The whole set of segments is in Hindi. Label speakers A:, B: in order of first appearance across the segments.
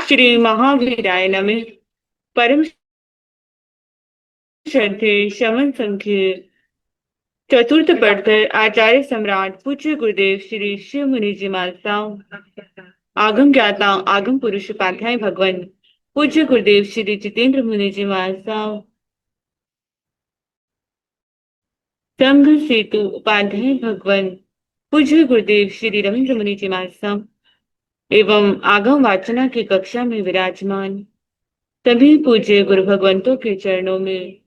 A: श्री महावीराय नमः। परम श्रद्धे शमन संख्य चतुर्थ पढ़कर आचार्य सम्राट पूज्य गुरुदेव श्री शिव मुनि जी महाराज आगम ज्ञाता आगम पुरुष उपाध्याय भगवान पूज्य गुरुदेव श्री जितेंद्र मुनि जी महाराज संघ सेतु उपाध्याय भगवान पूज्य गुरुदेव श्री रविंद्र मुनि जी महाराज एवं आगम वाचना की कक्षा में विराजमान सभी पूज्य गुरु भगवंतों के चरणों में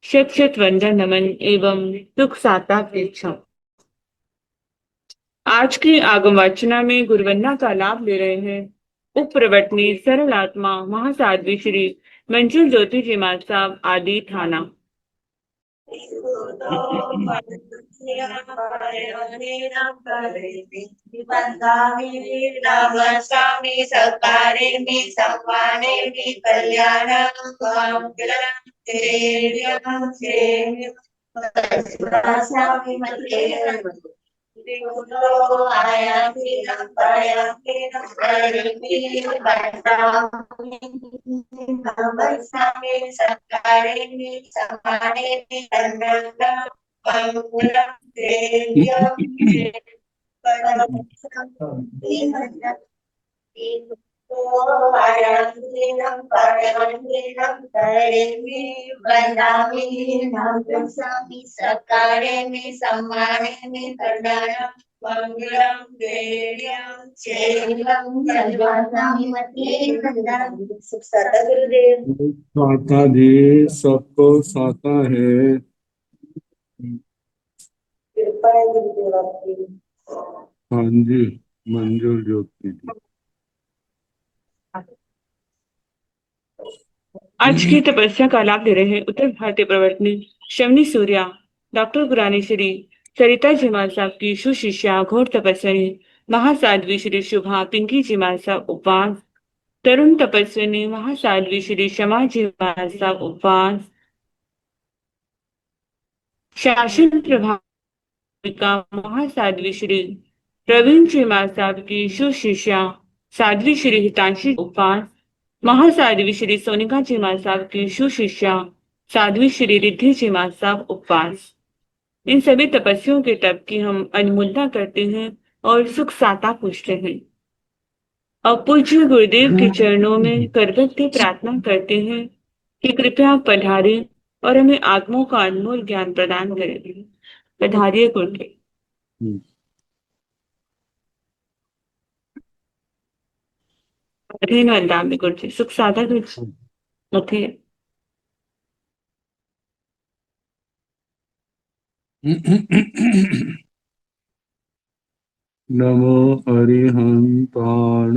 A: शत शत वंदन नमन एवं सुख साता अपेक्षा। आज की आगम वाचना में गुरुवंदना का लाभ ले रहे हैं उप प्रवर्तनी सरल आत्मा महासाध्वी श्री मंजुल ज्योति जी महाराज साहब आदि थाना।
B: स्वामी सकारे मी सम्माने मी कल्याण सकारे में सम्माने में कल्याण मंगलम देव्यम
C: साता जी सबको साता है। हाँ जी, मंजूर ज्योति जी।
A: आज की तपस्या का लाभ ले रहे हैं उत्तर भारतीय प्रवर्तनी शमनी सूर्या डॉक्टर गुरानी श्री सरिता जी महाराज साहब की सुशिष्या घोर तपस्विनी महासाध्वी श्री शुभा पिंकी जी महाराज साहब उपवास तरुण तपस्विनी महासाध्वी श्री शमा जी महाराज साहब उपवास शासन प्रभाविका महासाध्वी श्री प्रवीण जी महाराज साहब की सुशिष्या साध्वी श्री हितांशी उपवास महासाध्वी श्री सोनिका जी महाराज साहब की सुशिष्या साध्वी श्री रिद्धि जी महाराज साहब उपवास। इन सभी तपस्वियों के तप की हम अनुमोदना करते हैं और सुख साता पूछते हैं और पूज्य गुरुदेव के चरणों में करबद्ध प्रार्थना करते हैं कि कृपया पधारे और हमें आत्मों का अनमोल ज्ञान प्रदान करें। पधारिए गुरुदेव। अधीन वंदामि गुरुजी सुख साधा गुरुजी।
C: नमो अरिहंताण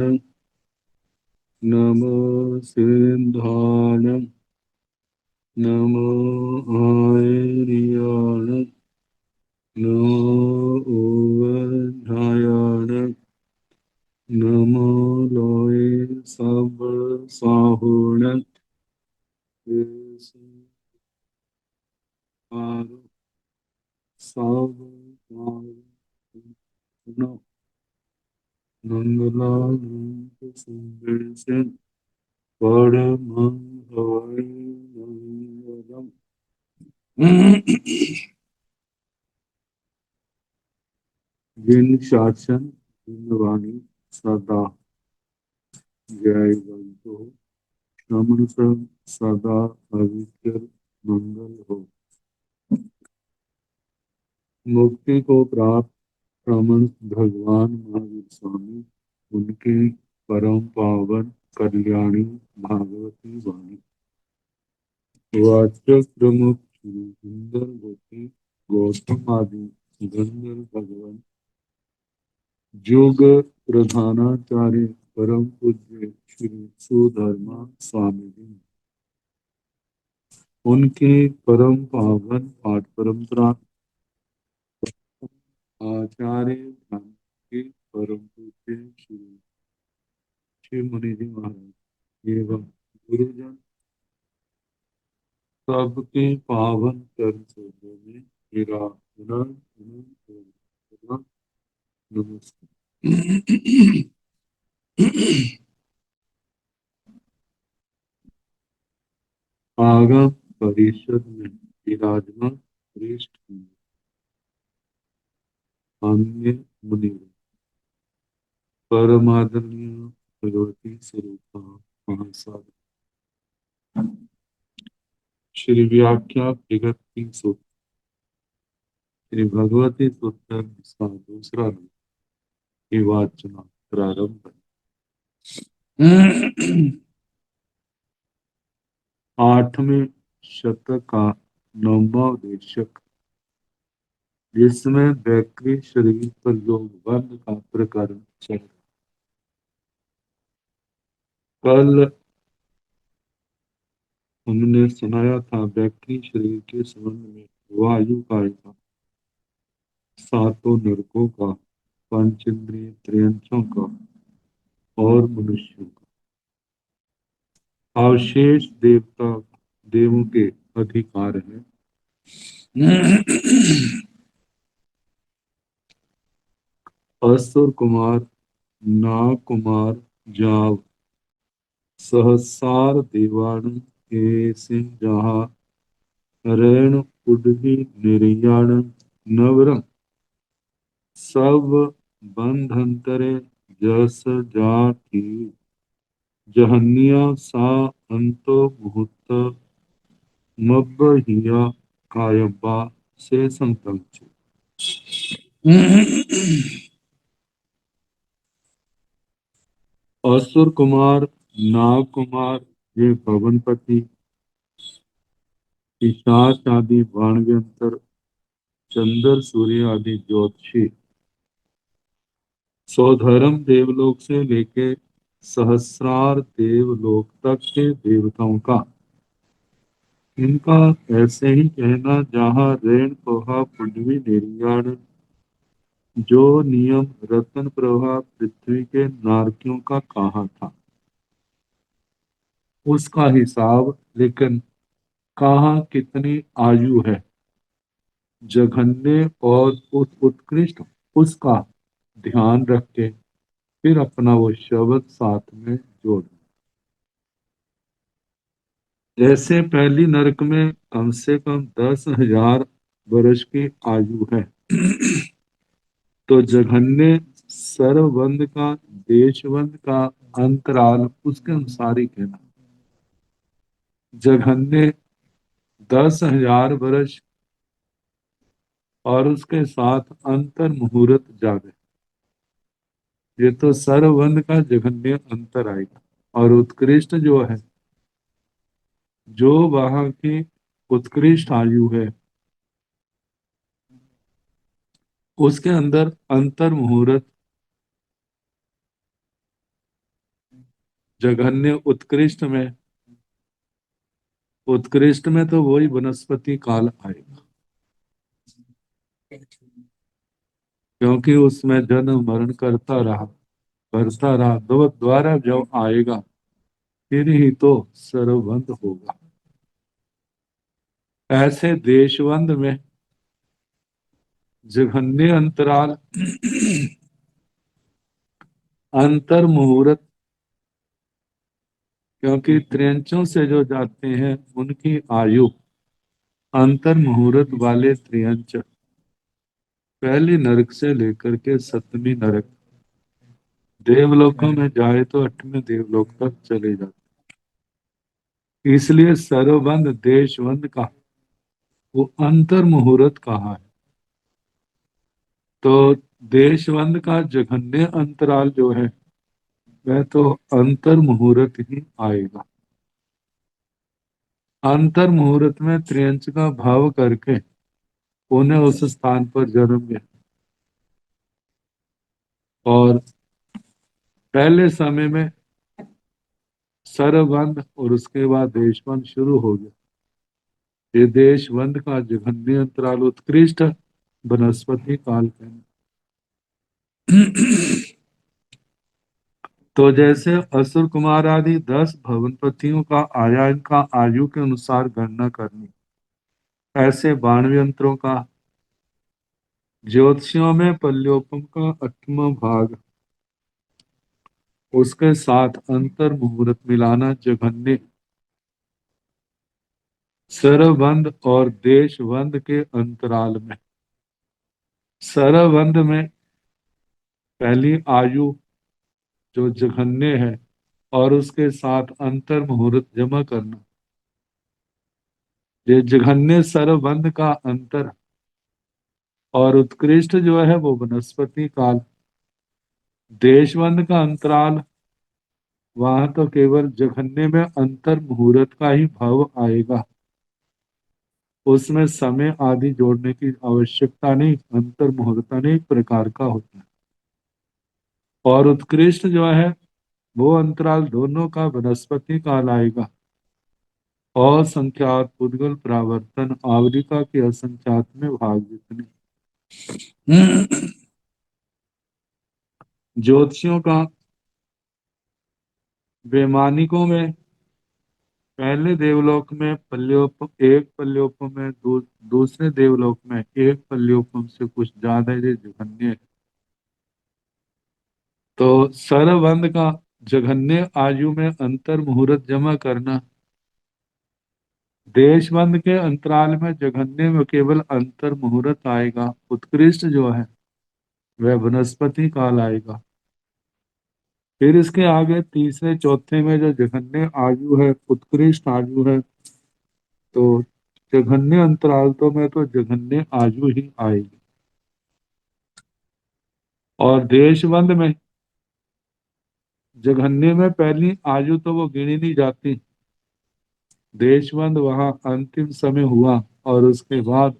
C: नमो सिद्धाण नमो आर्याण नमो ओवधायाण नमो लोय सब साहुण सब मंगलारूप संदेश परम हरि मंगलम। जिन शासन जिन वाणी सदा जयवंत हो नमन सब सदा पवित्र मंगल हो। मुक्ति को प्राप्त प्रमण भगवान महावीर स्वामी उनकी परम पावन कल्याणी भागवती वाणी वाचक प्रमुख श्री सुंदर गोपी गौतम आदि गंधर्व भगवान योग प्रधानाचार्य परम पूज्य श्री सुधर्मा स्वामी जी उनकी परम पावन पाठ परंपरा आचार्य के परम पूज्य श्री शिव मुनि जी महाराज एवं गुरुजन सबके पावन चरण सरोवर में मेरा नमस्कार। आगम परिषद में विराजमान श्रेष्ठ अन्य मुनि परमादरणीय भगवती स्वरूपा महासागर श्री व्याख्या विगत सूत्र श्री भगवती सूत्र इसका दूसरा रूप की वाचना प्रारंभ है। आठवें शतक का नौवां देशक जिसमें बैक्री शरीर पर योग बंद का प्रकरण चल रहा। कल हमने सुनाया था बैक्री शरीर के संबंध में वायु कायिका सातों नरकों का पंचेंद्रिय त्रयंचों का और मनुष्यों का अवशेष देवता देवों के अधिकार है। असुर कुमार नाग कुमार जाव सहसार देवाण के जहा रेण उडवी निर्याण नवरंग सब बंधंतरे जस जाति जहन्या सा अंतो भूत मब्बहिया कायबा से संतंच। असुर कुमार नाग कुमार ये पवनपति पिशाच आदि वाणव्यंतर चंद्र सूर्य आदि ज्योतिषी सौधर्म देवलोक से लेके सहस्रार देवलोक तक के देवताओं का इनका ऐसे ही कहना जहाँ रेण पोहा पुंडवी निर्याण जो नियम रतन प्रभा पृथ्वी के नारकियों का कहा था उसका हिसाब, लेकिन कहा कितनी आयु है जघन्य और उस उत्कृष्ट उसका ध्यान रख के फिर अपना वो शब्द साथ में जोड़। जैसे पहली नरक में कम से कम 10,000 वर्ष की आयु है तो जघन्य सर्वबंध का देशबंध का अंतराल उसके अनुसार ही कहना। जघन्य 10,000 वर्ष और उसके साथ अंतर मुहूर्त ज्यादा, ये तो सर्वबंध का जघन्य अंतर आएगा। और उत्कृष्ट जो है जो वहां की उत्कृष्ट आयु है उसके अंदर अंतर मुहूर्त जघन्य उत्कृष्ट में तो वही वनस्पति काल आएगा क्योंकि उसमें जन्म मरण करता रहा द्वारा जब आएगा फिर ही तो सर्वबंध होगा। ऐसे देशबंध में जघन्य अंतराल अंतर मुहूर्त क्योंकि त्रियंचों से जो जाते हैं उनकी आयु अंतर मुहूर्त वाले त्रियंच पहली नरक से लेकर के 7वीं नरक देवलोकों में जाए तो 8वें देवलोक तक चले जाते। इसलिए सर्वबंध देशबंध का वो अंतर मुहूर्त कहा है। तो देशबंध का जघन्य अंतराल जो है वह तो अंतर मुहूर्त ही आएगा। अंतर मुहूर्त में त्रियंच का भाव करके उन्हें उस स्थान पर जन्म गया और पहले समय में सर्वबंध और उसके बाद देशबंध शुरू हो गया। ये देशबंध का जघन्य अंतराल उत्कृष्ट वनस्पति काल कहना। तो जैसे असुर कुमार आदि 10 भवनपतियों का आया इनका आयु के अनुसार गणना करनी, ऐसे 92 यंत्रों का ज्योतिषियों में पल्योपम का 8वां भाग उसके साथ अंतर मुहूर्त मिलाना जघन्य, सरबंध और देशबंध के अंतराल में। सरबंध में पहली आयु जो जघन्य है और उसके साथ अंतर मुहूर्त जमा करना, ये जघन्य सरबंध का अंतर और उत्कृष्ट जो है वो वनस्पति काल। देशबंध का अंतराल, वहां तो केवल जघन्य में अंतर मुहूर्त का ही भाव आएगा, उसमें समय आदि जोड़ने की आवश्यकता नहीं, अंतर मुहूर्त अनेक प्रकार का होता है। और उत्कृष्ट जो है वो अंतराल दोनों का वनस्पति काल आएगा। असंख्यात पुद्गल प्रावर्तन आवलिका के असंख्यात में भाग जितने। ज्योतिषियों का वैमानिकों में पहले देवलोक में पल्योप एक पल्योपम में, दूसरे देवलोक में एक पल्योपम से कुछ ज्यादा ये जघन्य है। तो सरबंध का जघन्य आयु में अंतर मुहूर्त जमा करना, देशबंध के अंतराल में जघन्य में केवल अंतर मुहूर्त आएगा, उत्कृष्ट जो है वह वनस्पति काल आएगा। फिर इसके आगे तीसरे चौथे में जो जघन्य आयु है, उत्कृष्ट आयु है, तो जघन्य अंतराल तो में तो जघन्य आयु ही आएगी। और देशबंध में जघन्य में पहली आयु तो वो गिनी नहीं जाती, देशबंध वहां अंतिम समय हुआ और उसके बाद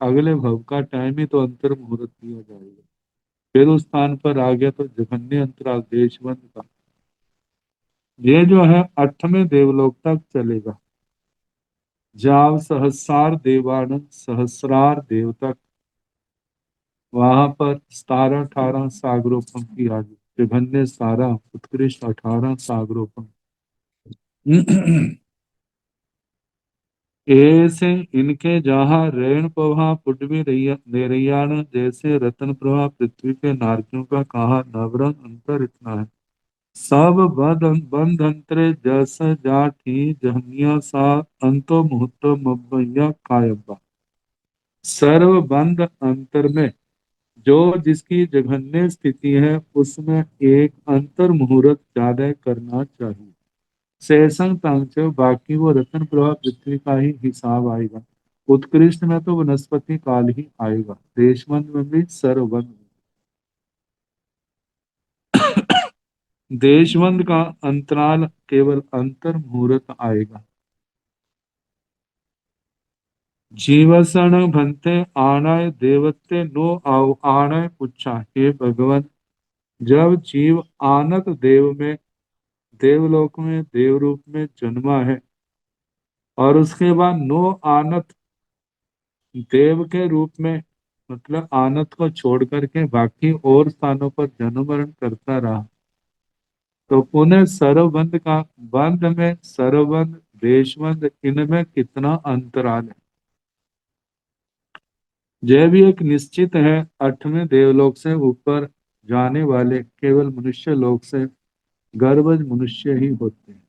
C: अगले भव का टाइम ही तो अंतर मुहूर्त दिया जाएगा, फिर उस स्थान पर आ गया तो जघन्य अंतराल देशबंध का। ये जो है 8वें देवलोक तक चलेगा, जाव सहस्रार देवानंद सहस्रार देव तक, वहां पर 17-18 सागरोपम की आयु, जघन्य 17, उत्कृष्ट 18 सागरोपम। ऐसे इनके जहाँ रेण प्रभा पुडवी नेरैयाण जैसे रतन प्रभा पृथ्वी के नारकियों का कहा नवरंग अंतर इतना है। सब बंध अंतरे जस जाठी जहनिया सा अंतो मुहूर्तो मब्बैया कायब्बा। सर्व बंध अंतर में जो जिसकी जघन्य स्थिति है उसमें एक अंतर मुहूर्त ज्यादा करना चाहिए। शेषंग तंच, बाकी वो रतन प्रभा पृथ्वी का ही हिसाब आएगा। उत्कृष्ट में तो वनस्पति काल ही आएगा, देशबंध में भी सर्वबंध में। देशबंध का अंतराल केवल अंतर मुहूर्त आएगा। जीवसण भंते आणय देवते नो आओ आणय पुच्छा, हे भगवान जब जीव आनत देव में, देवलोक में देव रूप में जन्मा है और उसके बाद नो आनत देव के रूप में, मतलब आनत को छोड़ करके बाकी और स्थानों पर जन्म मरण करता रहा, तो पुनः सर्वबंध का, बंध में सर्वबंध देशबंध इनमें कितना अंतराल है। यह भी एक निश्चित है, 8वें देवलोक से ऊपर जाने वाले केवल मनुष्य लोक से गर्भज मनुष्य ही होते हैं।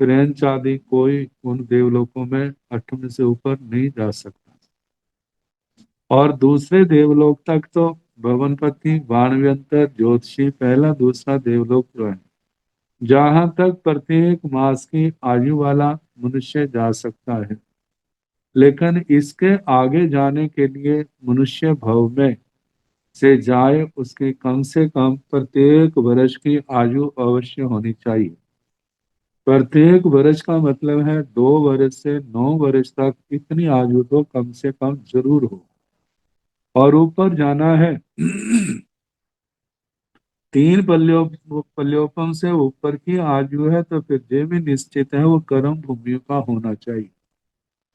C: त्रेंच आदि कोई उन देवलोकों में 8वें से ऊपर नहीं जा सकता। और दूसरे देवलोक तक तो भवनपति बाणव्यंतर ज्योतिषी पहला दूसरा देवलोक जो है, जहां तक प्रत्येक मास की आयु वाला मनुष्य जा सकता है, लेकिन इसके आगे जाने के लिए मनुष्य भव में से जाए उसकी कम से कम प्रत्येक वर्ष की आयु अवश्य होनी चाहिए। प्रत्येक वर्ष का मतलब है 2 वर्ष से 9 वर्ष तक, इतनी आयु तो कम से कम जरूर हो। और ऊपर जाना है 3 पल्योपम से ऊपर की आयु है तो फिर ये भी निश्चित है वो कर्म भूमियों का होना चाहिए।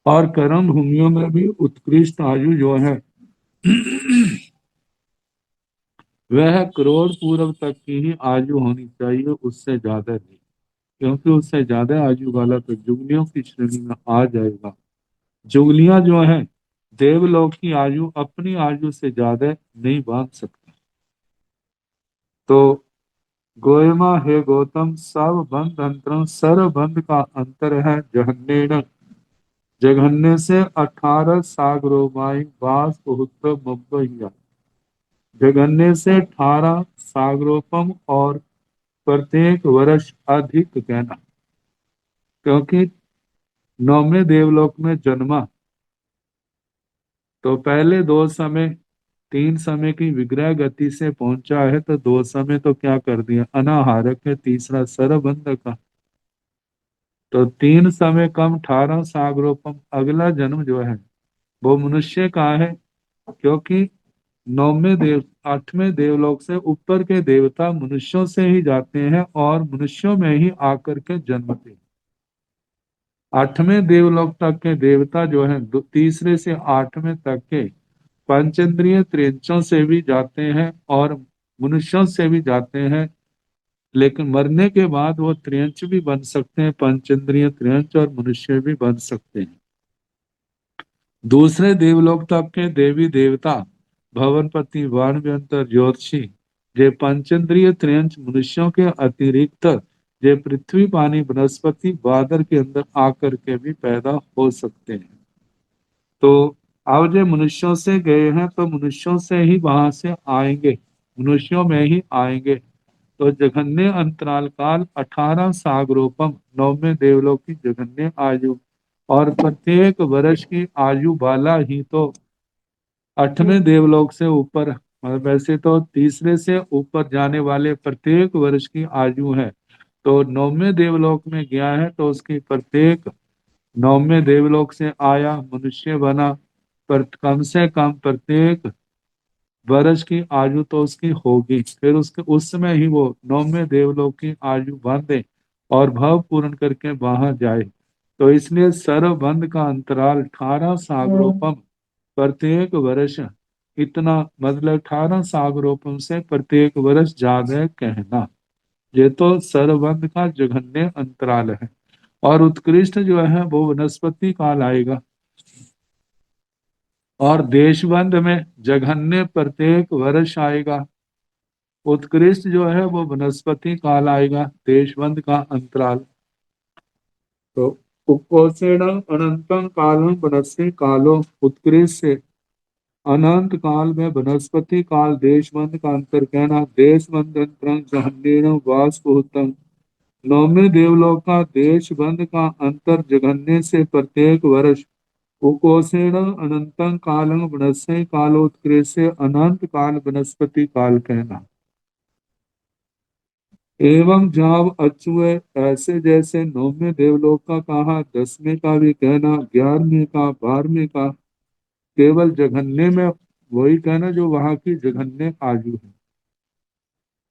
C: और कर्म भूमियों में भी उत्कृष्ट आयु जो है वह करोड़ पूर्व तक की ही आयु होनी चाहिए, उससे ज्यादा नहीं, क्योंकि उससे ज्यादा आयु वाला तो जुगलियों की श्रेणी में आ जाएगा। जुगलियां जो है देवलोक की आयु अपनी आयु से ज्यादा नहीं बांध सकता। तो गोयमा हे गौतम सब बंध अंतरम सर्व बंध का अंतर है जघन्य जघन्य से 18 सागरोमाई बास बहुत मुंबईया जघन्य से 18 सागरोपम और प्रत्येक वर्ष अधिक कहना क्योंकि नौवें देवलोक में जन्मा तो पहले दो समय तीन समय की विग्रह गति से पहुंचा है तो दो समय तो क्या कर दिया अनाहारक है तीसरा सरबंध का तो तीन समय कम 18 सागरोपम अगला जन्म जो है वो मनुष्य का है क्योंकि नौवें देव 8वें देवलोक से ऊपर के देवता मनुष्यों से ही जाते हैं और मनुष्यों में ही आकर के जन्मते हैं 8वें देवलोक तक के देवता जो है तीसरे से 8वें तक के पंचेंद्रिय त्रियंचों से भी जाते हैं और मनुष्यों से भी जाते हैं लेकिन मरने के बाद वो त्रियंच भी बन सकते हैं पंचेंद्रिय त्रियंच और मनुष्य भी बन सकते हैं दूसरे देवलोक तक के देवी देवता भवनपति वाणव्यंतर ज्योतिषी जे पंचेंद्रिय त्रियंच मनुष्यों के अतिरिक्त जे पृथ्वी पानी वनस्पति बादर के अंदर आकर के भी पैदा हो सकते हैं तो अब जो मनुष्यों से गए हैं तो मनुष्यों से ही वहां से आएंगे मनुष्यों में ही आएंगे तो जघन्य अंतराल काल 18 सागरोपम नौवें देवलोक की जघन्य आयु और प्रत्येक वर्ष की आयु वाला ही तो 8वें देवलोक से ऊपर वैसे तो तीसरे से ऊपर जाने वाले प्रत्येक वर्ष की आयु है तो 9वें देवलोक में गया है तो उसकी प्रत्येक 9वें देवलोक से आया मनुष्य बना पर कम से कम प्रत्येक वर्ष की आयु तो उसकी होगी फिर उसके उस समय ही वो 9वें देवलोक की आयु बांधे और भाव पूर्ण करके वहां जाए तो इसलिए सर्वबंध का अंतराल 18 सागरोपम प्रत्येक वर्ष इतना मतलब 18 सागरोपम से प्रत्येक वर्ष ज्यादा कहना ये तो सर्वबंध का जघन्य अंतराल है और उत्कृष्ट जो है वो वनस्पति काल आएगा और देशबंध में जघन्य प्रत्येक वर्ष आएगा उत्कृष्ट जो है वो वनस्पति काल आएगा देशबंध का अंतराल तो उपकोषेण अनंतम कालम वनस्पति कालो उत्कृष्ट से अनंत काल में वनस्पति काल देशबंध का अंतर कहना देशबंध अंतरं जहन्येन वास कुहतम नौवें देवलोक का देशबंध का अंतर जघन्य से प्रत्येक वर्ष उकोसेण अनंतं कालं वनस्पति कालोत्कृष्ट से अनंत काल वनस्पति काल कहना एवं जाव अचुए ऐसे जैसे 9वें देवलोक का कहा 10वें का भी कहना 11वें का 12वें का केवल जघन्य में वही कहना जो वहां की जघन्य आयु है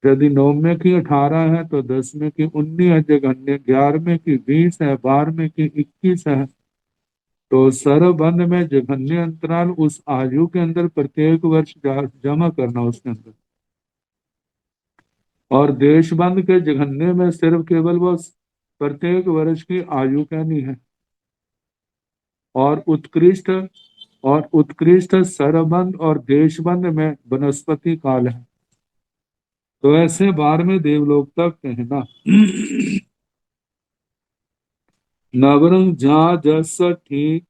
C: यदि 9वें की 18 है तो 10वें की 19 है जघन्य 11वें की 20 है 12वें की 21 है तो सर्वबंध में जघन्य अंतराल उस आयु के अंदर प्रत्येक वर्ष जमा करना उसके अंदर और देशबंध के जघन्य में सिर्फ केवल वो प्रत्येक वर्ष की आयु कहनी है और उत्कृष्ट सरबंध और देशबंध में वनस्पति काल है तो ऐसे 12वें देवलोक तक कहना नवरं जा जस ठीक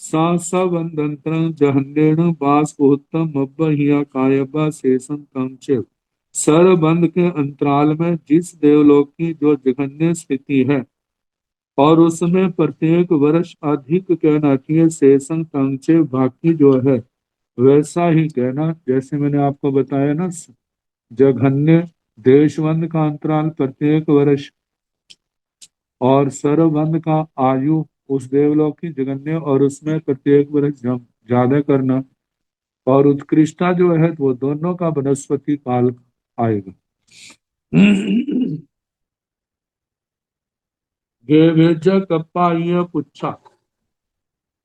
C: सा सबंधंतरं जहन्येन वास उत्तम मब्बहिया कायबा शेषम कंचे सरबंध के अंतराल में जिस देवलोक की जो जघन्य स्थिति है और उसमें प्रत्येक वर्ष अधिक कहना चाहिए शेषम कंचे बाकी जो है वैसा ही कहना जैसे मैंने आपको बताया ना जघन्य देशबंध का अंतराल प्रत्येक वर्ष और सर्वबंध का आयु उस देवलोक की जगन्य और उसमें प्रत्येक वर्ष ज्यादा करना और उत्कृष्टता जो है वो दोनों का वनस्पति काल आएगा गेवेज कप्पाय पुच्छा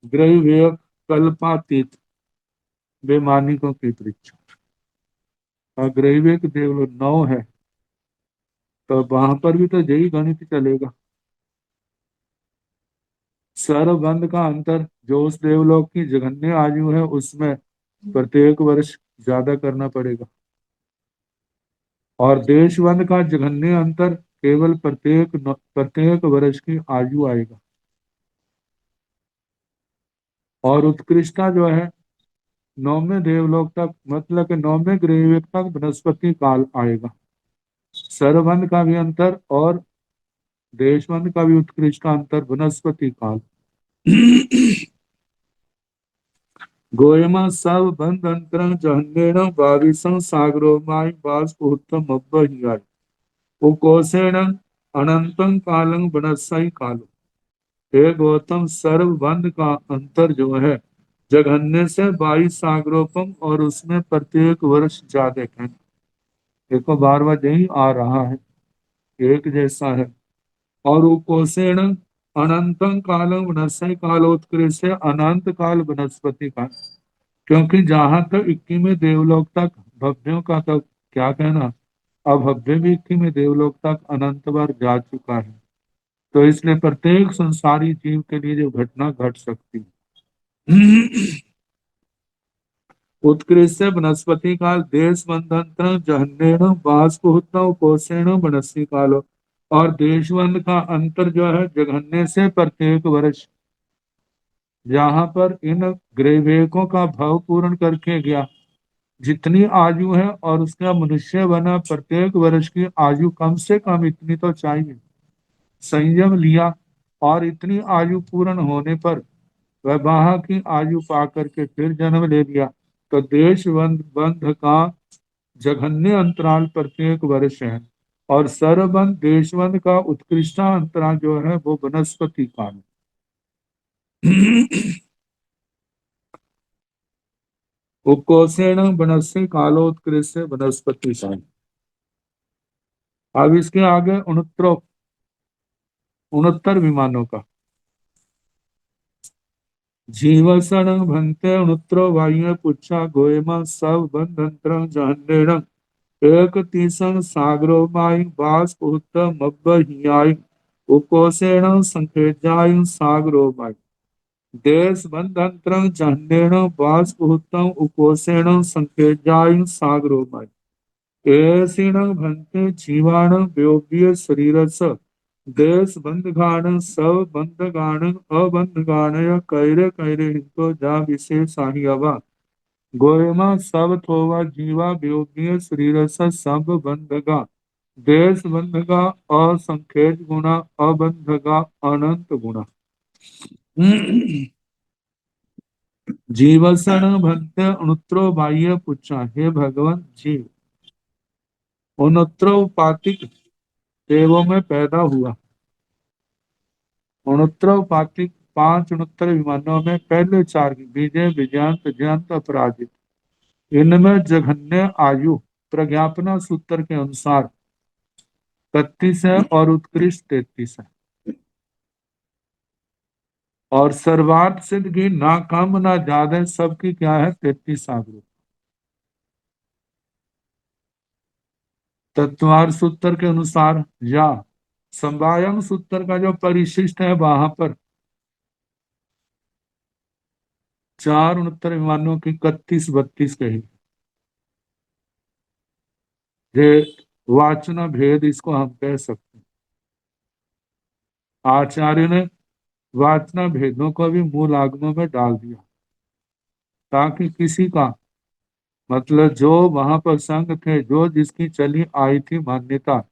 C: ग्रह कल्पातीत बेमानिकों की परीक्षा और ग्रहिक देवलोक 9 है तो वहां पर भी तो यही गणित चलेगा सर्वबंध का अंतर जो उस देवलोक की जघन्य आयु है उसमें प्रत्येक वर्ष ज्यादा करना पड़ेगा और देशवंद का जघन्य अंतर केवल प्रत्येक वर्ष की आयु आएगा। और उत्कृष्टता जो है नौवें देवलोक तक, मतलब कि नौवें ग्रहवेग तक बृहस्पति काल आएगा। सर्वबंध का भी अंतर और देशबंध का भी उत्कृष्ट अंतर बृहस्पति काल। गोयमा सब बंध अंतरं जहन्नेन बाविसं सागरो माय बास पुहत्तम अब्बहियाय उकोसेन अनंतं कालं बनस्सई कालो। हे गौतम, सर्व बंध का अंतर जो है जघन्य से 22 सागरोपम और उसमें प्रत्येक वर्ष ज्यादा है। देखो बार बार यही आ रहा है, एक जैसा है। और उकोसेन अनंतं कालं बनस्सई कालोत्कृष्ट अनंत काल वनस्पति का। क्योंकि जहां तक 21वें देवलोक तक भव्यों का तो क्या कहना, अब भव्य भी 21वें देवलोक तक अनंत बार जा चुका है। तो इसलिए प्रत्येक संसारी जीव के लिए जो घटना घट सकती है। उत्कृष्ट वनस्पति काल देश बंधन जहन्नेण बाष्पोत्तम कोषेण वनस्पति कालो। और देशवंद का अंतर जो है जघन्य से प्रत्येक वर्ष, जहां पर इन ग्रहवेकों का भाव पूर्ण करके गया जितनी आयु है और उसका मनुष्य बना, प्रत्येक वर्ष की आयु कम से कम इतनी तो चाहिए। संयम लिया और इतनी आयु पूर्ण होने पर वैवाह की आयु पा करके फिर जन्म ले लिया। तो देश बंध का जघन्य अंतराल प्रत्येक वर्ष है और सर्वबंध देशबंध का उत्कृष्ट अंतराल जो है वो वनस्पति काल। उपकोषेण वनस्पति कालोत्कृष्ट वनस्पति काल। अब इसके आगे 69 विमानों का जीवसण भंते 69 वायु पुच्छा गोयमा सब बंधंत्र जहन्नेण एक तीसण सागरो माई बास पुहत मब्ब हियाई उकोसेण संखेजाय सागरो माई देश बंधंत्र जहन्नेण बास पुहतम उकोसेण संखेजाय सागरो माई एसीण भंते जीवाण व्योग्य शरीरस देश बंधगान सब बंधगान अबंधगान कैरे कैरे हिंतो जा विशेष साहियवा गोयमा सब थोवा जीवा व्योग्य शरीरस सब बंधगा देश बंधगा असंखेज गुणा अबंधगा अनंत गुणा। जीवसण भंते उन्त्रो बाह्य पुच्छा, हे भगवान जीव 69 पातिक देवों में पैदा हुआ। 69 पातिक 5 विमानों में पहले 4 विजय विजयंत जयंत अपराजित, इनमें जघन्य आयु प्रज्ञापना सूत्र के अनुसार 31 है और उत्कृष्ट 33 है। और सर्वार्थ सिद्ध की ना कम ना ज्यादा सबकी क्या है 33 आगु। तत्वार सूत्र के अनुसार या संवायम सूत्र का जो परिशिष्ट है वहां पर 4 विमानों की 31-32 कही। ये वाचना भेद इसको हम कह सकते हैं। आचार्य ने वाचना भेदों को भी मूल आगमों में डाल दिया ताकि किसी का मतलब जो वहां पर संघ थे, जो जिसकी चली आई थी मान्यता,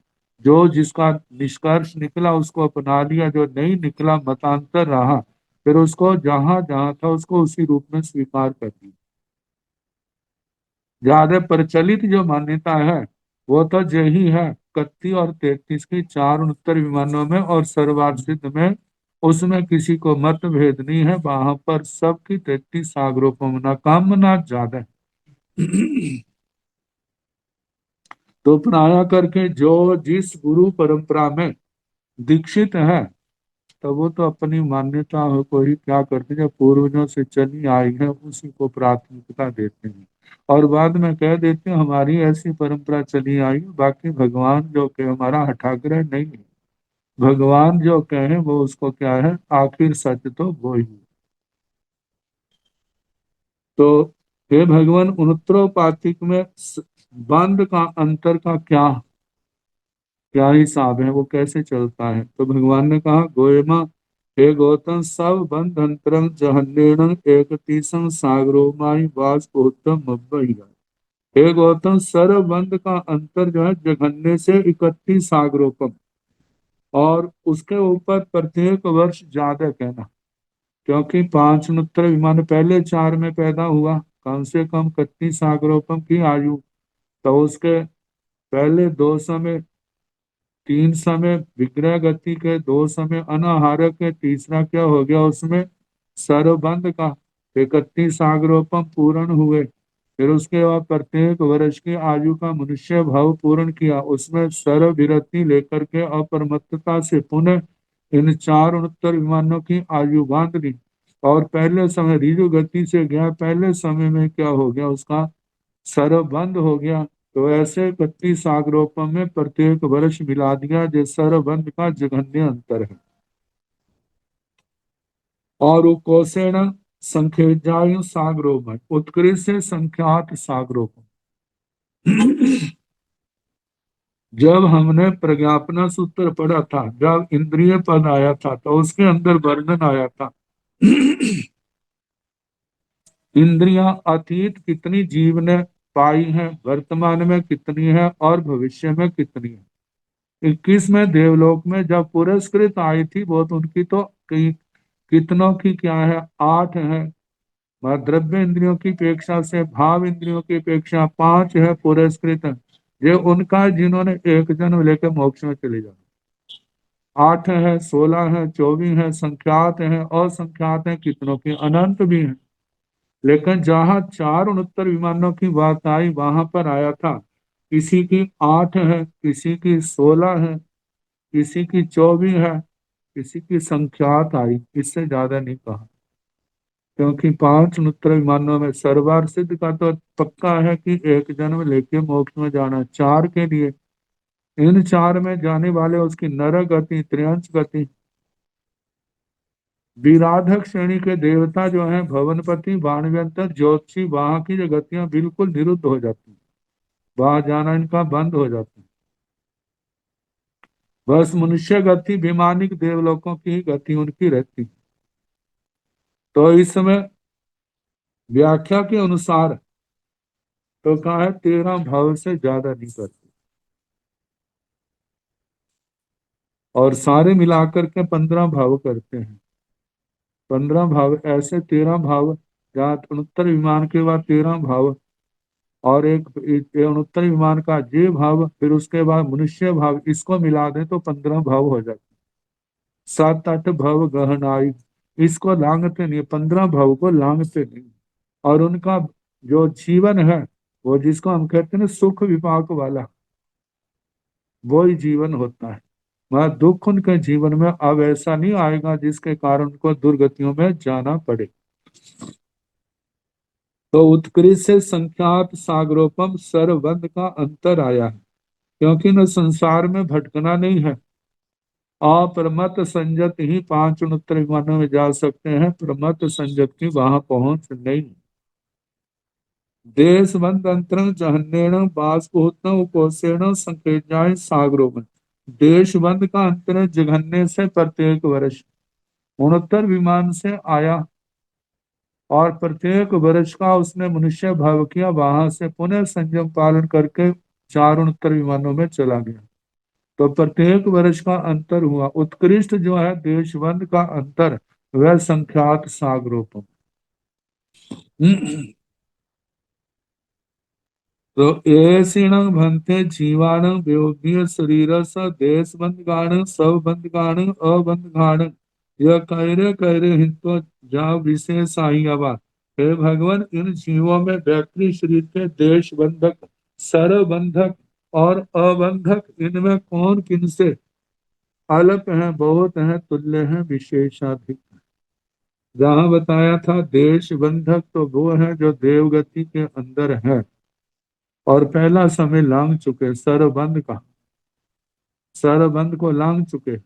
C: जो जिसका निष्कर्ष निकला उसको अपना लिया, जो नहीं निकला मतांतर रहा फिर उसको जहां जहां था उसको उसी रूप में स्वीकार कर दिया। ज्यादा प्रचलित जो मान्यता है वो तो यही है 31 और 33 की 4 विमानों में और सर्वार्थ में, उसमें किसी को मत भेद नहीं है। वहां पर सबकी 33 सागरों ना कम ना ज्यादा। तो प्राया करके जो जिस गुरु परंपरा में दीक्षित है तो वो तो अपनी मान्यता को ही क्या करते हैं, पूर्वजों से चली आई है उसी को प्राथमिकता देते हैं और बाद में कह देते हैं हमारी ऐसी परंपरा चली आई, बाकी भगवान जो कहे हमारा हठाग्रह नहीं है। भगवान जो कहे वो उसको क्या है, आखिर सच तो वो ही। तो हे भगवान 69 पातिक में बंध का अंतर का क्या क्या हिसाब है, वो कैसे चलता है? तो भगवान ने कहा, गोयमा हे गौतम, सब बंध अंतरंग जहन्नेन एक तीसं सागरो माई वास उत्तम मब्बहिया। हे गौतम, सर्व बंध का अंतर जो है जघन्य से 31 सागरोपम, और उसके ऊपर प्रत्येक वर्ष ज्यादा कहना, क्योंकि 5 विमान पहले 4 में पैदा हुआ, कम से कम 31 सागरोपम की आयु। तो उसके पहले 2 समय, 3 समय विग्रह गति के, 2 समय अनाहारक के, तीसरा क्या हो गया उसमें सर्वबंध का 31 सागरोपम पूर्ण हुए। फिर उसके बाद प्रत्येक वर्ष की आयु का मनुष्य भाव पूर्ण किया, उसमें सर्व विरति लेकर के अपरमत्तता से पुनः इन 4 उनहत्तर विमानों की आयु बांध ली। और पहले समय ऋजु गति से गया, पहले समय में क्या हो गया उसका सर्वबंध हो गया। तो ऐसे 31 सागरोपम में प्रत्येक वर्ष मिला दिया, जो सर्वबंध का जघन्य अंतर है। और वो कौशेण संख्यायु सागरोपम, उत्कृष्ट से संख्यात सागरोपम। जब हमने प्रज्ञापना सूत्र पढ़ा था, जब इंद्रिय पद आया था, तो उसके अंदर वर्णन आया था इंद्रियां अतीत कितनी जीव ने पाई है, वर्तमान में कितनी है, और भविष्य में कितनी है। 21 में देवलोक में जब पुरस्कृत आई थी वो, तो उनकी तो कितनों की क्या है, 8 है। वह द्रव्य इंद्रियों की अपेक्षा से भाव इंद्रियों की अपेक्षा 5 है पुरस्कृत। ये उनका जिन्होंने एक जन्म लेकर मोक्ष में चले जाना। 8 है, 16 है, 24 है, संख्यात है, असंख्यात है, कितनों की अनंत भी है। लेकिन जहां 4 उनहत्तर विमानों की बात आई, वहां पर आया था किसी की 8 है, किसी की 16 है, किसी की 24 है, किसी की संख्यात आई, इससे ज्यादा नहीं कहा। क्योंकि 5 उनहत्तर विमानों में सर्वार सिद्ध का तो पक्का है कि एक जन्म लेके मोक्ष में जाना। 4 के लिए, इन 4 में जाने वाले उसकी नरक गति, त्रियंश गति, विराधक श्रेणी के देवता जो हैं, भवनपति, बाणव्यंतर, ज्योतिषी, वहां की जो गतियां बिल्कुल निरुद्ध हो जाती, वहां जाना इनका बंद हो जाता है। बस मनुष्य गति, विमानिक देवलोकों की ही गति उनकी रहती। तो इस समय व्याख्या के अनुसार तो कहा है 13 भाव से ज्यादा नहीं करते, और सारे मिलाकर के 15 भाव करते हैं। 15 भाव ऐसे, 13 भाव, जहाँ उनहत्तर विमान के बाद 13 भाव, और एक उनहत्तर विमान का जे भाव, फिर उसके बाद मनुष्य भाव, इसको मिला दें तो 15 भाव हो जाते। 7-8 भाव गहनाई, इसको लांगते नहीं, 15 भाव को लांगते नहीं। और उनका जो जीवन है, वो जिसको हम कहते हैं ना सुख विपाक वाला, वो ही जीवन होता है। वह दुख उनके जीवन में अब ऐसा नहीं आएगा जिसके कारण उनको दुर्गतियों में जाना पड़े। तो उत्कृष्ट से संख्यात सागरोपम सर्वबंध का अंतर आया है, क्योंकि न संसार में भटकना नहीं है। अप्रमत संजत ही 5 उनहत्तर विमानों में जा सकते हैं, प्रमत संजत की वहां पहुंच नहीं। देश बंद अंतरंग जहन्नेण बाष्पोत्तम कोसेण संकेजाय सागरों में। देश बंद का अंतर जघन्य से प्रत्येक वर्ष 69 विमान से आया, और प्रत्येक वर्ष का उसने मनुष्य भाव किया, वहां से पुनः संयम पालन करके 4 उनहत्तर विमानों में चला गया। तो प्रत्येक वर्ष का अंतर हुआ। उत्कृष्ट जो है देशबंद का अंतर, वह संख्यात सागरोपम। तो ऐसीण भंते जीवाण व्योग्य शरीर स देश बंद गाण सब बंद गाण अबंध गाण, यह कहरे हिंतो जा विशेष आई आवा। हे भगवान, इन जीवों में व्यक्ति शरीर के देश बंधक, सर्व बंधक और अबंधक, इनमें कौन किनसे अल्प है, बहुत है, तुल्य है, विशेषाधिक। जहां बताया था देश बंधक, तो वो है जो देवगति के अंदर है और पहला समय लांग चुके, सरबंध का, सरबंध को लांग चुके।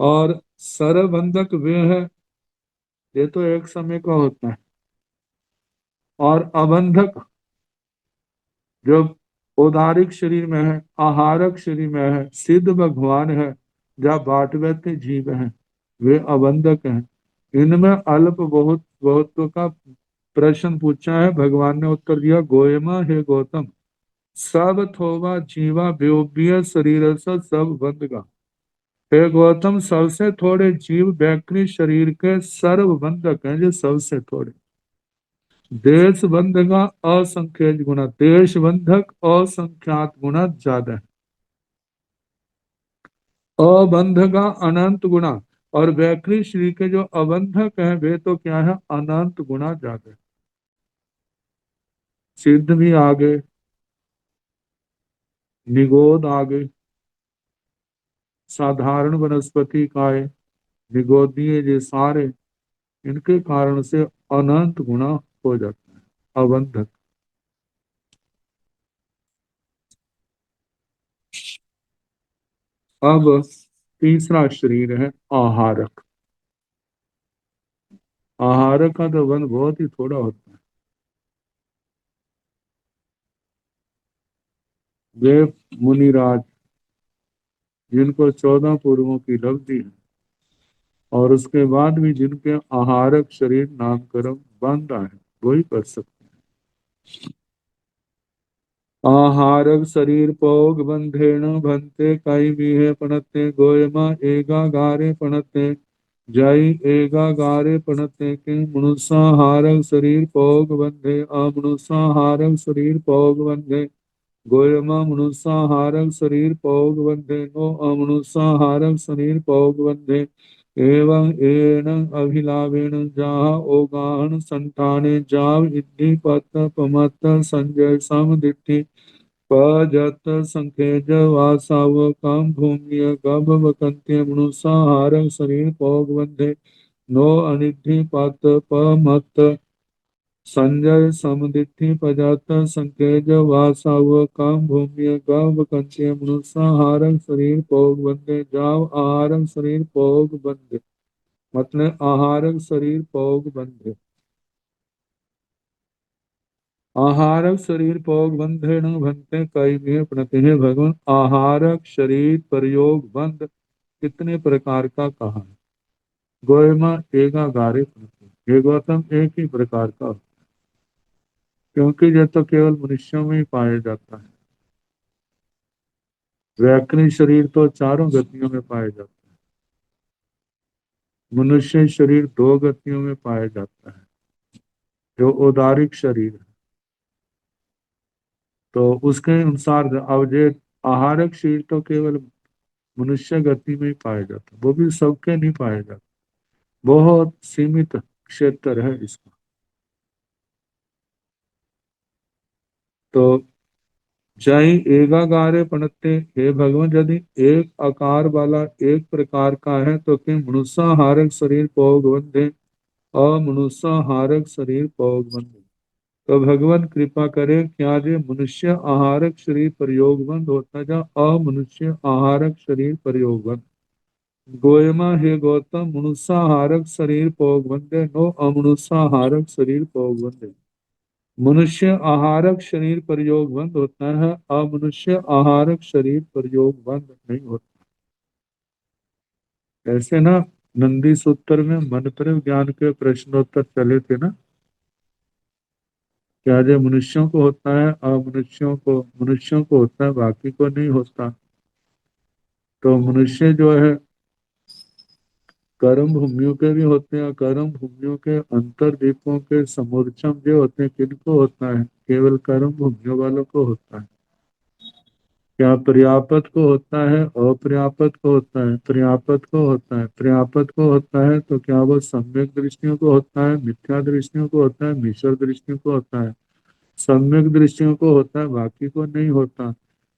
C: और सरबंधक वे है, ये तो एक समय का होता है। और अबंधक जो औदारिक शरीर में है, आहारक शरीर में है, सिद्ध भगवान है, जहाँ बाटवते जीव हैं, वे अबंधक हैं। इनमें अल्प बहुत बहुत्व का प्रश्न पूछा है। भगवान ने उत्तर दिया, गोयमा हे गौतम, सब थोवा जीवा व्योव्य शरीर से सब बंध का। हे गौतम, सबसे थोड़े जीव बैकरी शरीर के सर्व बंधक हैं, जो सबसे थोड़े। देश बंधका असंख्य गुना, देश बंधक असंख्यात गुना ज्यादा है। अबंधका अनंत गुना, और बैकरी शरीर के जो अबंधक हैं वे तो क्या है, अनंत गुना ज्यादा है। सिद्ध भी आगे, निगोद आगे, साधारण वनस्पति काय, निगोदीय ये सारे, इनके कारण से अनंत गुना हो जाता है अबंधक। अब तीसरा शरीर है आहारक। आहारक का तो वन बहुत ही थोड़ा होता है। वे मुनिराज, जिनको 14 पूर्वों की लब्धि है, और उसके बाद भी जिनके आहारक शरीर नामकरण बांधा है, वही कर सकते हैं। आहारक शरीर पोग बंधेन भंते काई है पणते, गोयमा एगा गारे पणते, जाई एगा गारे पणते, कि मनुष्याहारक शरीर पोग बंधे, अमनुष्याहारक शरीर पोग बंधे, गोयमा मनुष्याहारक शरीर पोग बंधे, नो अमनुष्याहारक शरीर पोग बंधे, एवं एन अभिलावेन जहाँ ओगाहन संताने जाव इद्धि पत पमत संजय सम दिट्ठि पजत संखेज वासाव काम भूम्य गभ वकंत्य मनुष्याहारक शरीर पोग बंधे, नो अनिद्धि पत पमत संजय समुदिति पजात संकेज वासाव काम भूम्य गव कंचे मनुष्याहारं शरीर पोग बंदे, जाव आहारं शरीर पोग बंदे, मतलब आहारक शरीर पोग बंदे। आहारक शरीर पोग बंधे न भंते कई में प्रणति है। भगवान आहारक शरीर प्रयोग बंद कितने प्रकार का कहा है। गोयमा एगा गारे प्रणति, ये गौतम एक ही प्रकार का, क्योंकि यह तो केवल मनुष्यों में ही पाया जाता है। वैक्री शरीर तो चारों गतियों में पाया जाता है, मनुष्य शरीर 2 गतियों में पाया जाता है, जो औदारिक शरीर है। तो उसके अनुसार अब ये आहारक शरीर तो केवल मनुष्य गति में ही पाया जाता है, वो भी सबके नहीं पाया जाता, बहुत सीमित क्षेत्र है इसका। तो जय एकागारे पणते, हे भगवान, यदि एक आकार वाला एक प्रकार का है तो कि मनुष्याहारक शरीर पोग बंधे, अमनुष्याहारक शरीर पोग बंधे। तो भगवान कृपा करे, क्या जे मनुष्य आहारक शरीर प्रयोग बंद होता जा अमनुष्य आहारक शरीर प्रयोग बंद। गोयमा हे गौतम, मनुष्याहारक शरीर पोग बंदे, नो अमनुष्याहारक शरीर पोग बंदे। मनुष्य आहारक शरीर प्रयोग बंद होता है, अमनुष्य आहारक शरीर प्रयोग बंद नहीं होता। ऐसे ना नंदी सूत्र में मन पर ज्ञान के प्रश्नोत्तर चले थे ना, क्या जो मनुष्यों को होता है मनुष्यों को होता है, बाकी को नहीं होता। तो मनुष्य जो है कर्म भूमियों के भी होते हैं, कर्म भूमियों के अंतर्दीपों के समोर्चम जो होते हैं, किनको होता है, केवल कर्म भूमियों वालों को होता है। क्या पर्यापत को होता है, अपर्यापत को होता है, पर्यापत को होता है, पर्यापत को होता है, तो क्या वो सम्यक दृष्टियों को होता है, मिथ्या दृष्टियों को होता है, मिश्र दृष्टियों को होता है। सम्यक दृष्टियों को होता है, बाकी को नहीं होता।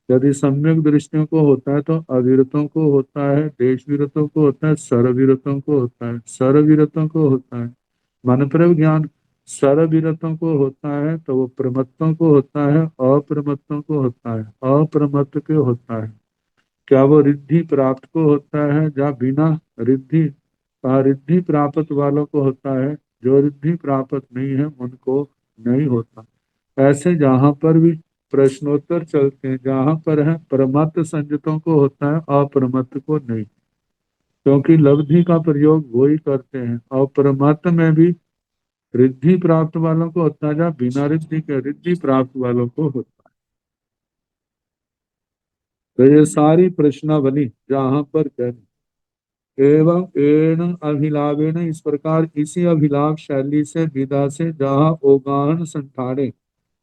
C: यदि सम्यक दृष्टियों को होता है तो अविरतों को होता है, देश विरतों को होता है, सर्वविरतों को होता है, सर्वविरतों को होता है। मन पर ज्ञान सर्वविरतों को होता है तो वो प्रमत्तों को होता है, अप्रमत्तों को होता है, अप्रमत्त को होता है। क्या वो रिद्धि प्राप्त को होता है, या बिना रिद्धि रिद्धि प्राप्त वालों को होता है, जो रिद्धि प्राप्त नहीं है उनको नहीं होता। ऐसे जहां पर भी प्रश्नोत्तर चलते हैं। जहां पर है प्रमत्त संयतों को होता है, अप्रमत्त को नहीं, क्योंकि लब्धि का प्रयोग वो ही करते हैं। और प्रमत्त में भी रिद्धि प्राप्त वालों को होता है, जहाँ बिना रिद्धि के रिद्धि प्राप्त वालों को होता है। तो ये सारी प्रश्नावली जहां पर एवं एण अभिलावेण, इस प्रकार इसी अभिलाव शैली से विदा से जहाँ ओगान संठाने,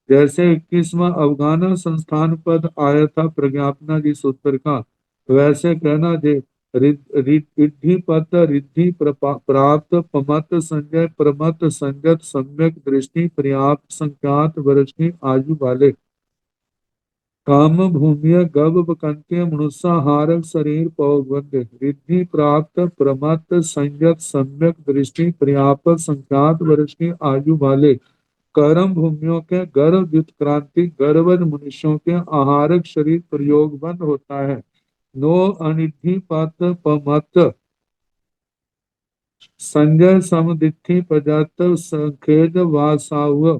C: जैसे 21वां अवगान संस्थान पद आया था प्रज्ञापना जी सूत्र का, वैसे कहना जे रिद्धि पद रिद्धि प्राप्त पमत संजय प्रमत संजत सम्यक दृष्टि पर्याप्त संख्यात वर्ष की आयु वाले काम भूमिय गव कंत्य मनुष्याहारक शरीर पौगंध रिद्धि प्राप्त प्रमत्त संयत सम्यक दृष्टि पर्याप्त संख्यात वर्ष की आयु वाले कर्म भूमियों के गर्भ व्युत्क्रांति गर्भज मनुष्यों के आहारक शरीर प्रयोग बंद होता है। नो अनिधि पत पमत संजय समदिथि प्रजात संखेद वासाव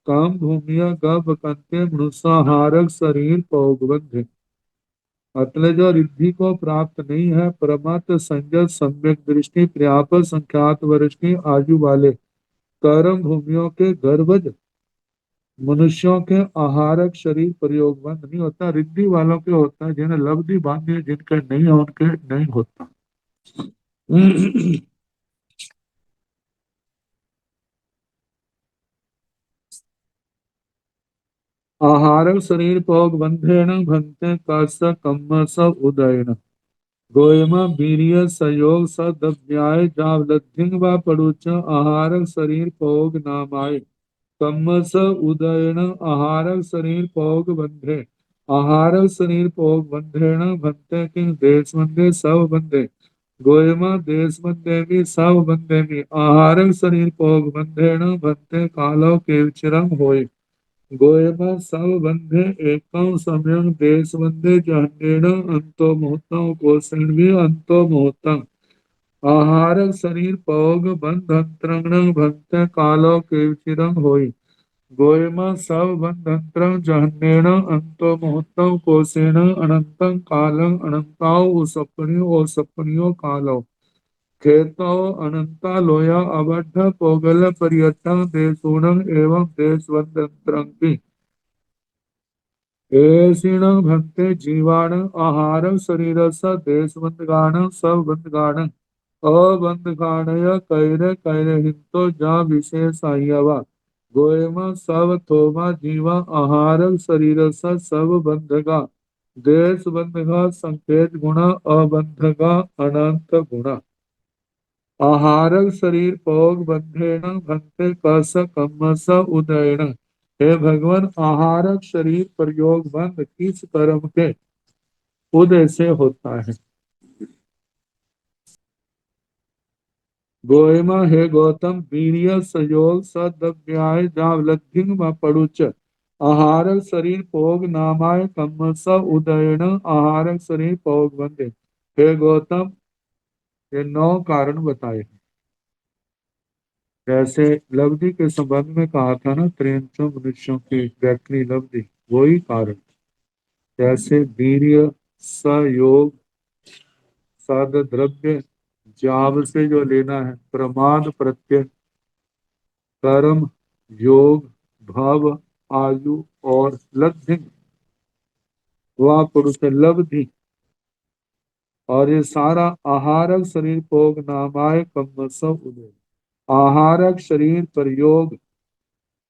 C: काम भूमिया गभ कंत्य मनुष्याहारक शरीर पौगबंध। मतलब जो रिद्धि को प्राप्त नहीं है, प्रमत संजय सम्यक दृष्टि पर्याप्त संख्यात वर्ष की आयु वाले कर्म भूमियों के गर्भज मनुष्यों के आहारक शरीर प्रयोगबंद नहीं होता, रिद्धि वालों के होता है। जिन्हें लब्धि बांधी है, जिनके नहीं है उनके नहीं होता। आहारक शरीर पौग बंधेन भंते कस कम्मस उदयन गोयमा वीर्य संयोग सदव्याय जावलद्धिंग व पड़ुच आहारक शरीर पौग नामाय कम्मस उदयन आहारक शरीर पौग बंधे आहारक शरीर पौग बंधेन भंते किंग देश बंधे सब बंधे गोयमा देश बंधे भी सब बंधे भी आहारक शरीर पौग बंधेन भंते कालो के चिरंग होय गोयमा सब बंधे एकम समयं देश बंधे जहनेन अंतो मुहूर्तम कोषण भी अंतो मुहूर्तम आहारक शरीर पौग बंधंत्रंग भक्त कालो के चिरंग होई गोयमा सब बंधंत्रं जहनेन अंतो मुहूर्तम कोषेण अनंतं कालं अनंताओ ओ सपनियो कालो खेतो अनंता लोया अवध पोगल पर्यटन देशूणं एवं देशवंतंत्रं एषिण भक्ते जीवाण आहार शरीर स देशबंधगान सबंधगान अबंधगानय कैरे कैरे हिंतो जा विशेषायवा गोयम सब थोमा जीवा आहार शरीर स सब बंधगा देश बंधगा संकेत गुण अबंधगा अनंत गुण आहारक शरीर पौग बंधेन भंते कस कम्मस उदयन। हे भगवान, आहारक शरीर प्रयोग बंध किस कर्म के उदय से होता है। गोयमा हे गौतम वीर्य संयोग सदव्याय जावलद्धिंग व पड़ुच आहारक शरीर पौग नामाय कम्मस उदयन आहारक शरीर पौग बंधे। हे गौतम, ये 9 कारण बताए हैं। जैसे लब्धि के संबंध में कहा था ना, त्रियंचो मनुष्यों की व्यक्ति लब्धि, वही कारण। जैसे वीर्य सयोग सद द्रव्य जाव से जो लेना है, प्रमाद प्रत्यय कर्म योग भव आयु और लब्धि वह पुरुष लब्धि। और ये सारा आहारक शरीर भोग नामाय कम्मस उदय। आहारक शरीर प्रयोग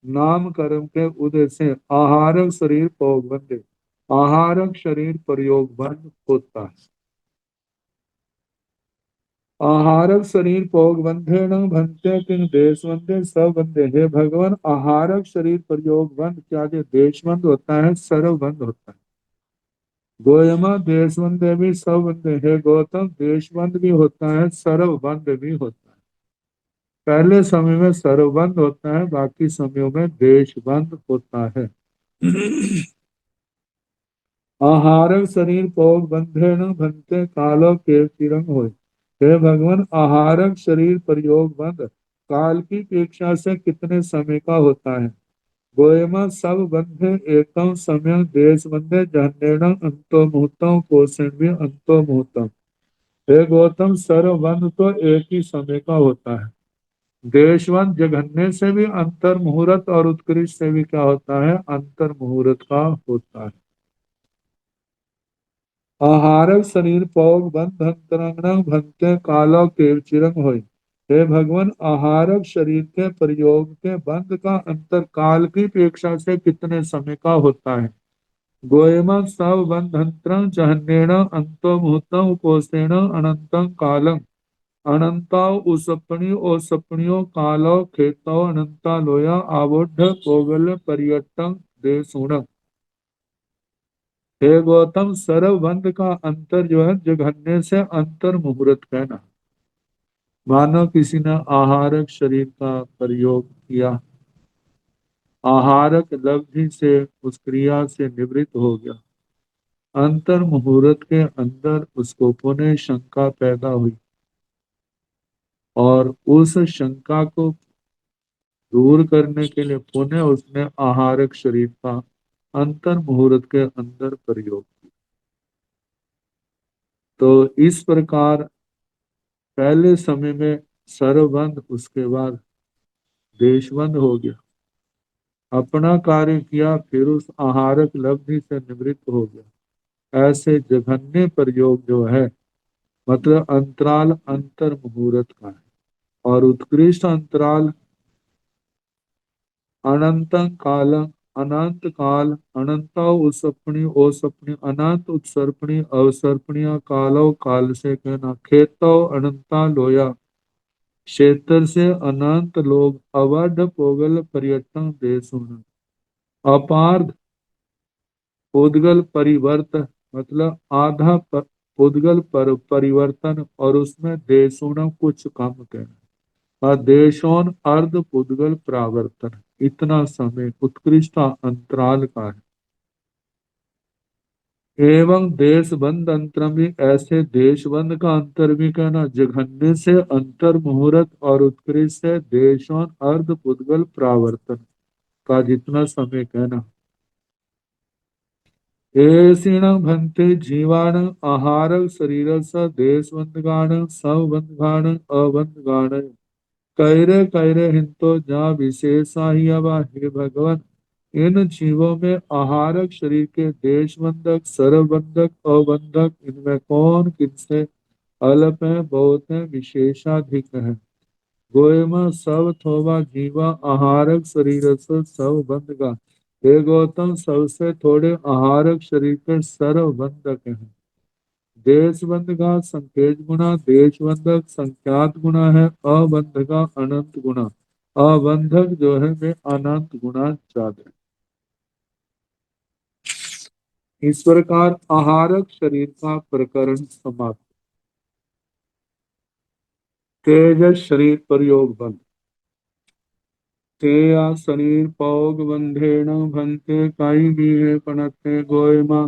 C: नाम कर्म के उदय से आहारक शरीर भोग बंधे आहारक शरीर प्रयोग बंद होता है। आहारक शरीर भोग बंधे न भंते किंग देश बंधे सब बंधे। हे भगवान, आहारक शरीर प्रयोग बंद क्या जो देश बंद होता है, सर्व बंद होता है। गोयमा देश बंधे भी सब बंधे। हे गौतम, देश बंद भी होता है, सर्व बंद भी होता है। पहले समय में सर्व बंद होता है, बाकी समयों में देश बंद होता है। आहारक शरीर भोग बंधे न भंते कालो के चिरंग हो। हे भगवान, आहारक शरीर प्रयोग बंद काल की अपेक्षा से कितने समय का होता है। गोयमा सब बंधे एकम समय देश बंधे जहनेण अंतो मुहूर्तम कोशेण भी अंतो मुहूर्तम। हे गौतम, सर्वबंध तो एक ही समय का होता है। देशवंत जघन्य से भी अंतर मुहूर्त और उत्कृष्ट से भी क्या होता है, अंतर मुहूर्त का होता है। आहारक शरीर पौग बंध अंतरंग भंते कालो के चिरंग होय। हे भगवान, आहारक शरीर के प्रयोग के बंध का अंतर काल की अपेक्षा से कितने समय का होता है। गोयम सब बंधंत्रं चहन्नेण अंतो मुहूर्तम कोसेण अनंतं कालम। अनंता उसपणी ओ सपणियों कालो खेतो अनंता लोया आबोध पोगल पर्यटन देशूण। हे गौतम, सर्वबंध का अंतर जो है जघन्य से अंतर मुहूर्त कहना। मानो किसी ने आहारक शरीर का प्रयोग किया, आहारक लब्धि से उस क्रिया से निवृत्त हो गया, अंतर मुहूर्त के अंदर उसको पुनः शंका पैदा हुई और उस शंका को दूर करने के लिए पुनः उसने आहारक शरीर का अंतर मुहूर्त के अंदर प्रयोग किया। तो इस प्रकार पहले समय में सर्वबंध, उसके बाद देशबंध हो गया, अपना कार्य किया, फिर उस आहारक लब्धि से निवृत्त हो गया। ऐसे जघन्य प्रयोग जो है, मतलब अंतराल अंतर मुहूर्त का है। और उत्कृष्ट अंतराल अनंत काल, अनंत काल, अनंता उसपणी ओसपणी, अनंत उत्सर्पणी अवसर्पणिया, कालो काल से कहना, खेतो अनंता लोया, क्षेत्र से अनंत लोग, अवध पोगल पर्यटन देश होना, अपार्ध उद्गल परिवर्त, मतलब आधा उद्गल पर परिवर्तन, और उसमें देशों कुछ कम कहना, और देशों अर्ध पुद्गल प्रावर्तन, इतना समय उत्कृष्ट अंतराल का है। एवं देशबंध अंतर भी, ऐसे देशबंध का अंतर भी कहना, जघन्य से अंतर मुहूर्त और उत्कृष्ट से देशों अर्ध पुद्गल प्रावर्तन का जितना समय कहना। एसीण भंते जीवाण आहार शरीर स देशबंधगाण सबबंधगाण अबंधगाण, कैरे कैरे हिंतो जा विशेषा ही अवा। हे भगवान, इन जीवों में आहारक शरीर के देश बंधक, सर्वबंधक, अबंधक, इनमें कौन किनसे अल्प है, बहुत है, विशेषाधिक है। गोयम सब थोवा जीवा आहारक शरीर से सब बंधका। हे गौतम, सबसे थोड़े आहारक शरीर के सर्व बंधक हैं। देश बंध का संकेत गुना, देश बंधक संख्यात गुना है, अबंध का अनंत गुना, अबंधक जो है वे अनंत गुना ज्यादा है। इस प्रकार आहारक शरीर का प्रकरण समाप्त। तेज शरीर प्रयोग बंध। तेया शरीर पौग बंधेण भंते काई बीहे पणते गोयमा,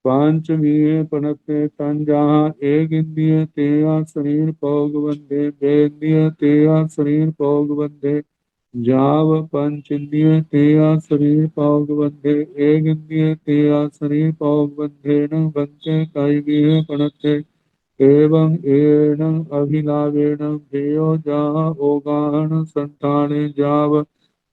C: पांच बीहे पणते तन जहाँ एक इंद्रिय तेया शरीर पौग बंधे, बेंद्रिय तेया शरीर पौग बंधे, जाव पंच इंद्रिय तेया शरीर पौग बंधे, एक इंद्रिय तेया शरीर पौग बंधेन बंधे काई बीहे पणते। एवं एण अभिलावेण भेयो जहाँ ओगान संताने जाव,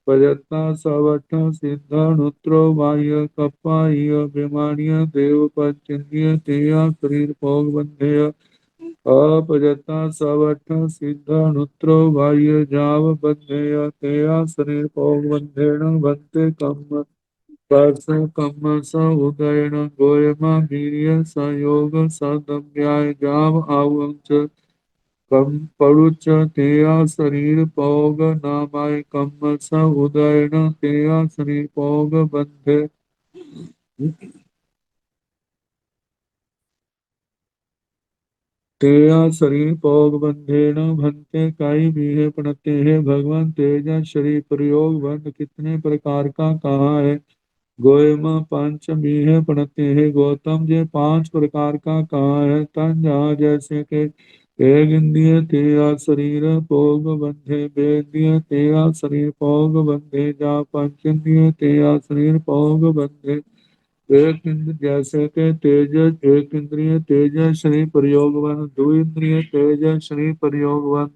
C: प्रयत्न सवठ सिद्धनुत्रो बाह्य कप्पाय विमानीय देव पंचेन्द्रिय तेया शरीर भोग बंधेय, अपजता सवठ सिद्धनुत्रो बाह्य जाव बंधेय तेया शरीर भोग बंधेन बंते कम परस कम स उदयन गोयमा वीर्य संयोग सदम्याय जाव आवंच कम परुच तेया शरीर पौग नामाय कम स उदयन तेया शरीर पौग बंधे। तेया शरीर पौग बंधेन भंते काई बीहे पणते। है भगवान, तेजा शरीर प्रयोग बंध कितने प्रकार का कहा है। गोयमा पंच बीहे पणते। है गौतम जी, पांच प्रकार का कहा है। तन जहाँ जैसे के एक इंद्रिय तेया शरीर भोग बंधे, बेंद्रिय तेया शरीर भोग बंधे, जा पंच इंद्रिय तेया शरीर भोग बंधे। एक इंद्र जैसे के तेज, एक इंद्रिय तेज शरीर प्रयोगवन, दो इंद्रिय तेज शरीर प्रयोगवन,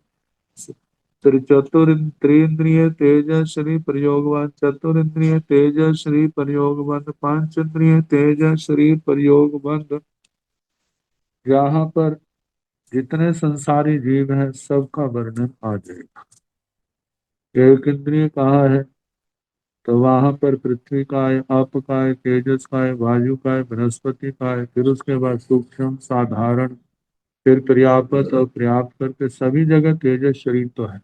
C: त्रिंद्रिय तेज शरीर प्रयोगवन, चतुरिंद्रिय तेज शरीर प्रयोगवन, पांच इंद्रिय तेज शरीर प्रयोगवन। यहाँ पर जितने संसारी जीव हैं सबका वर्णन आ जाएगा। एक इंद्रिय कहाँ है, तो वहां पर पृथ्वी का है, आप का है, तेजस का है, वायु का है, बृहस्पति का है, फिर उसके बाद सूक्ष्म, साधारण, फिर पर्याप्त और पर्याप्त करके सभी जगह तेजस शरीर तो है।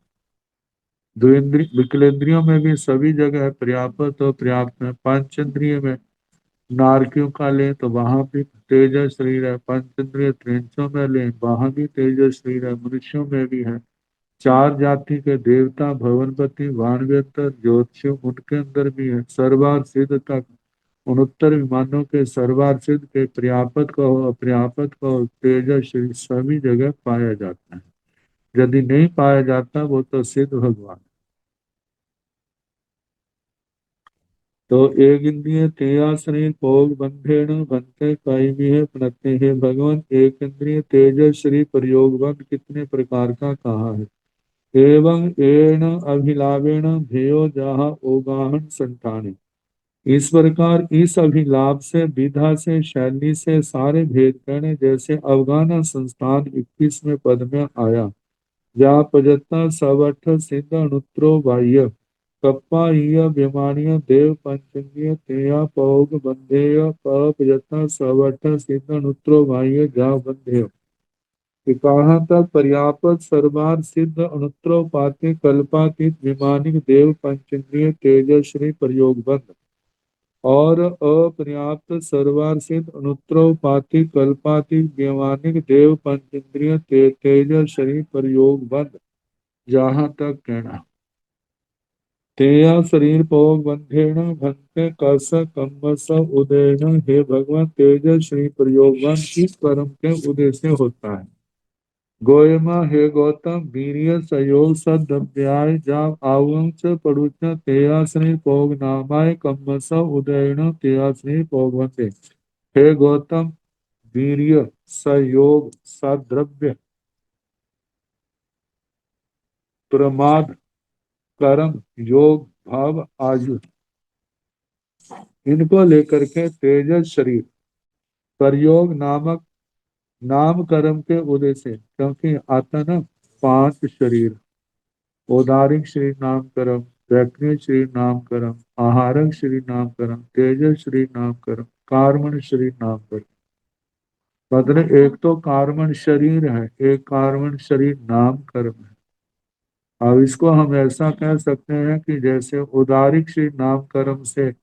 C: द्विंद्रिय विकलेंद्रियों में भी सभी जगह है पर्याप्त और पर्याप्त में। पंचेंद्रिय में नारकियों का ले तो वहां भी तेजस शरीर है। पंचेंद्रिय त्रिंचों में ले वहां भी तेजस शरीर है। मनुष्यों में भी है। चार जाति के देवता भवनपति वाणवेतर ज्योतिषी उनके अंदर भी है। सर्वार सिद्ध तक 69 विमानों के सर्वार सिद्ध के पर्याप्त कहो अपर्याप्त कहो तेजस शरीर सभी जगह पाया जाता है। यदि नहीं पाया जाता वो तो सिद्ध भगवान। तो एक इंद्रिय तेया शरीर भोग बंधेन बनते कई भी है प्रणते है भगवान। एक इंद्रिय तेजस शरीर प्रयोगबंध कितने प्रकार का कहा है। एवं एण अभिलावेण भेयो जहा ओगाहन संताने। इस प्रकार इस अभिलाप से विधा से शैली से सारे भेद कहने जैसे अवगाना संस्थान 21वें पद में आया। जहाँ पजता सवठ सिद्ध अनुत्रो बाह्य कप्पा ईय व्यमानीय देव पंचंगीय तेया पौग बंधेय पजता सवठ सिद्ध अनुत्रो बाह्य जा बंधेय। कहा तक पर्याप्त सर्वार सिद्ध अनुत्रोपाति कल्पातीत विमानिक देव पंचेंद्रिय तेजश्री प्रयोगबंध और अपर्याप्त सर्वार सिद्ध अनुत्रोपाति कल्पातीत विमानिक देव पंचेंद्रिय तेजश्री प्रयोगबंध। जहां तक कहना तेया शरीर भोग बंधेन भंते कस कम्मस उदयन। हे भगवान तेज श्री प्रयोगवन किस कर्म के उदय से होता है। गोयमा हे गौतम वीर्य संयोग सद्व्याय जाव आवंच पड़ुच तेयाश्री भोग नामाय कम्मस उदयन तेयाश्री भोगवते। हे गौतम वीर्य संयोग सद्रव्य प्रमाद कर्म योग भाव आयु इनको लेकर के तेजस शरीर प्रयोग नामक नाम कर्म के उदय से, क्योंकि आता ना 5 शरीर औदारिक शरीर नाम कर्म, दैत्य शरीर नाम कर्म, आहारक शरीर नाम कर्म, तेजस शरीर नाम कर्म, कार्मण शरीर नाम कर्म। मतलब एक तो कार्मण शरीर है, एक कार्मण शरीर नाम कर्म है। अब इसको हम ऐसा कह सकते हैं कि जैसे उदारिक शरीर नाम कर्म से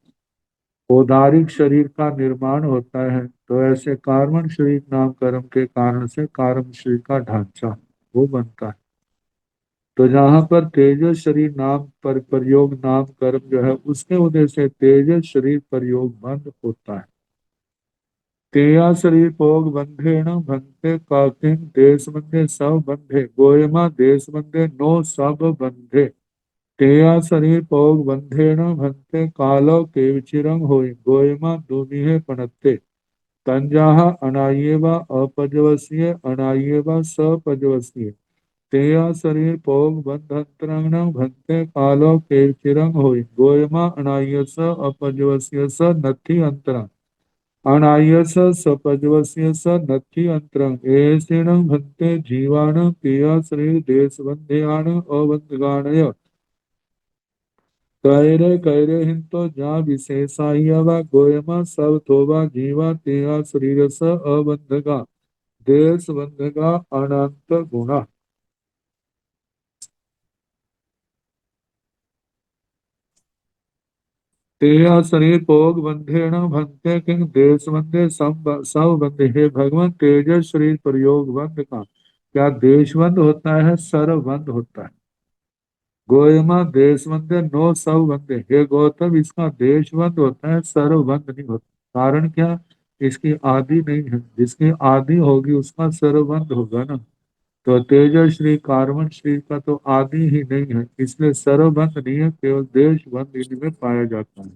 C: औदारिक शरीर का निर्माण होता है, तो ऐसे कार्बन शरीर नाम कर्म के कारण से कार्म शरीर का ढांचा वो बनता है। तो जहां पर तेजस शरीर नाम पर प्रयोग नाम कर्म जो है उसके उदय से तेजस शरीर प्रयोग बंध होता है। तेया शरीर भोग बंधे न भंते काकिन देश बंधे सब बंधे गोयमा देश बंधे नो सब बंधे। तेया शरीर भोग बंधे न भंते कालो के विचिरंग होई गोयमा दुनिहे पनत्ते। तंजाह अनायेवा अपजवसीय अनायेवा सपजवसीय। तेया शरीर भोग बंधंतरंग भंते कालो के चिरंग होई गोयमा अनायस अपजवसीय स नथि अंतरंग। अनायस सपजवसीय स नथि अंतरंग एसेण भंते जीवान तेया शरीर देश बंध्यान अबंधगानय। कैरे कैरे हिंतो जा विशेषायवा गोयमा सब थोवा जीवा तेया शरीर स अबंधगा देश बंधगा अनंत गुणा। तेया शरीर भोग बंधेण भंते किंग देश बंधे सब बंधे। हे भगवान तेजस शरीर प्रयोग बंध का क्या देशबंद होता है, सर्वबंध होता है। गोयमा देश बंधे नो सब बंधे। हे गौतम इसका देशबंद होता है, सर्वबंध नहीं होता। कारण क्या, इसकी आदि नहीं है। जिसकी आदि होगी उसका सर्वबंध होगा ना। तो तेजश्री कार्बन शरीर का तो आदि ही नहीं है, इसलिए सर्वबंध नहीं है, केवल देशबंध इनमें पाया जाता है।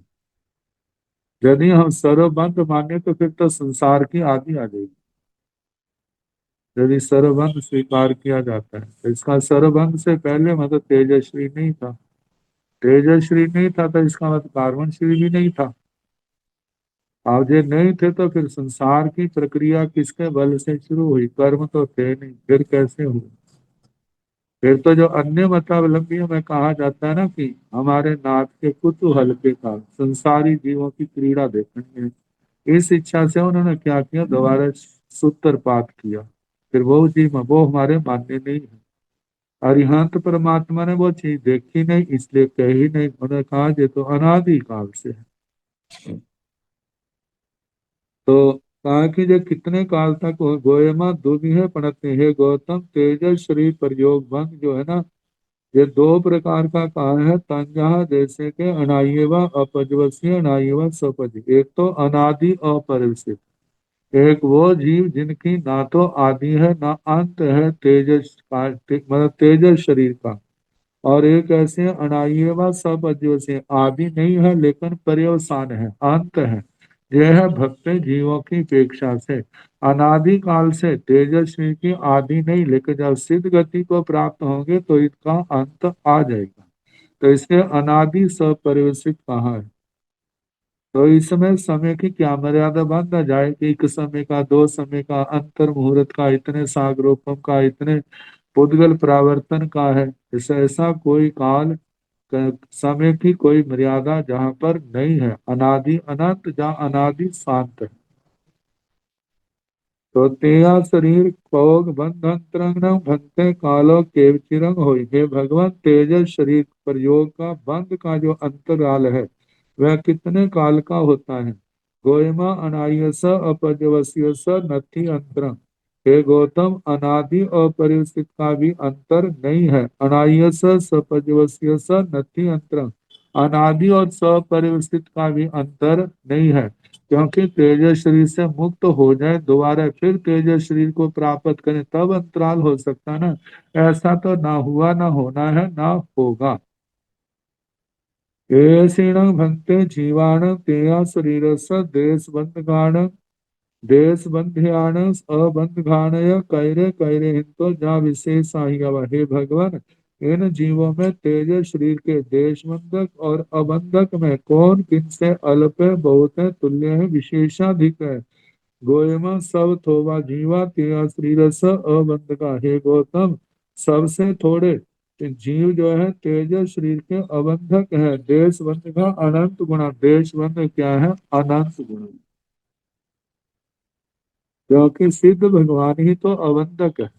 C: यदि हम सर्वबंध माने तो फिर तो संसार की आदि आ जाएगी। यदि सर्वबंध स्वीकार किया जाता है तो इसका सर्वबंध से पहले मतलब तेजश्री नहीं था, तेजश्री नहीं था तो इसका मतलब कार्बन श्री भी नहीं था। अब ये नहीं थे तो फिर संसार की प्रक्रिया किसके बल से शुरू हुई? कर्म तो थे नहीं, फिर कैसे हुई? फिर तो जो अन्य मतावलंबियों में कहा जाता है ना कि हमारे नाथ के कुतूहल के कारण संसारी जीवों की क्रीड़ा देखेंगे, इस इच्छा से उन्होंने क्या किया, दोबारा सूत्रपात किया। फिर वो जीव वो हमारे मान्य नहीं है। अरिहंत परमात्मा ने वो चीज देखी नहीं, इसलिए कही नहीं। उन्होंने कहा ये तो अनादि काल से है। तो कहा कि जो कितने काल तक गोयमा दुनिया पड़ते हैं गौतम तेजस शरीर प्रयोग भंग जो है ना, ये दो प्रकार का कहा है। तंजहा जैसे के अनाये व अपजवसी अनाये व सपज। एक तो अनादि अपरिवर्तित, एक वो जीव जिनकी ना तो आदि है ना अंत है, तेजस का मतलब तेजस शरीर का। और एक ऐसे अनार्य व सपद्य से आदि नहीं है लेकिन पर्यवसान है, अंत है। यह है भक्त जीवों की अपेक्षा से अनादि काल से तेजस्वी की आदि नहीं, लेकिन जब सिद्ध गति को प्राप्त होंगे तो इसका अंत आ जाएगा। तो इसके अनादि सपरिवर्तित कहा है। तो इस समय की क्या मर्यादा बन न जाए कि एक समय का, दो समय का, अंतर मुहूर्त का, इतने सागरोपम का, इतने पुद्गल प्रावर्तन का है। ऐसा ऐसा कोई काल समय की कोई मर्यादा जहाँ पर नहीं है। अनादि अनंत जहाँ अनादि शांत है। तो तेया शरीर कोग बंधन तरंग भंते कालो केवचिरंग होई। हे भगवान, तेजस शरीर प्रयोग का बंध का जो अंतराल है वह कितने काल का होता है? गोयमा अनायस अपजवस्यस नथि अंतरंग। हे गौतम, अनादि अपरिवर्तित का भी अंतर नहीं है। अनायस सपजवस्यस नथि अंतरंग, अनादि और सपरिवर्तित का भी अंतर नहीं है। क्योंकि तेजस शरीर से मुक्त हो जाए दोबारा फिर तेजस शरीर को प्राप्त करें तब अंतराल हो सकता है ना। ऐसा तो ना हुआ, ना होना है, ना होगा। येषिण भक्ते जीवाण तेया शरीर देश बंधगान देश बंध्यान अबंधगानय कैरे कैरे हिंतो जा विशेष हे भगवान, इन जीवों में तेजस शरीर के देश बंधक और अबंधक में कौन किनसे अल्प है, बहुत है, तुल्य है, विशेषाधिक है? गोयमा सब थोवा जीवा तेरा शरीर अबंध का। हे गौतम, सबसे थोड़े जीव जो है तेजस शरीर के अबंधक है। देश बंध का अनंत गुणा, देश बंध क्या है? अनंत गुण। क्योंकि सिद्ध भगवान ही तो अबंधक है,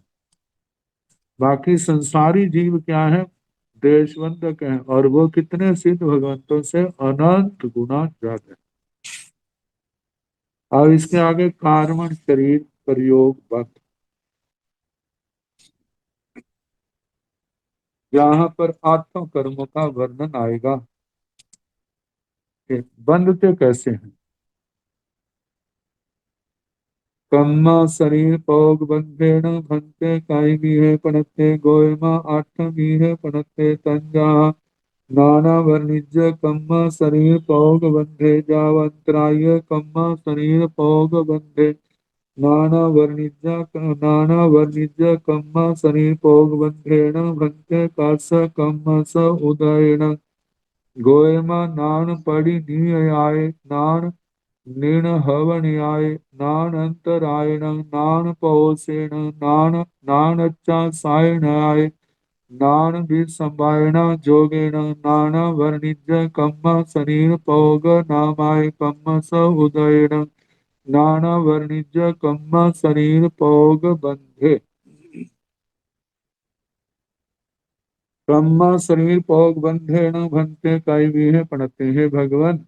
C: बाकी संसारी जीव क्या है? देशबंधक है। और वो कितने सिद्ध भगवंतों से अनंत गुना ज्यादा है। अब इसके आगे कार्मण शरीर प्रयोग बंध, यहाँ पर आत्म कर्मों का वर्णन आएगा कि बंधते कैसे हैं। कम्मा शरीर पौग बंधेन भंते कायमी है पणते गोयमा आठमी है पणते तंजा नाना वर्णिज कम्मा शरीर पौग बंधे जावंतराय कम्मा शरीर पौग बंधे नाना वर्णिज कम्मा शरीर पौग बंधेन भंते कास कम्मा स उदयन गोयमा नान पड़ी नी आए नान नीण हवन्याय नान अंतरायण नान पौषेण नान नानच्चा सायणाय नान भी संभायण जोगेण नाना वर्णिज कम्म शरीर पौग नामाय कम्म स उदयण नाना वर्णिज कम्म शरीर पौग बंधे। कम्म शरीर पौग बंधेण भंते कई है पढ़ते हैं भगवान।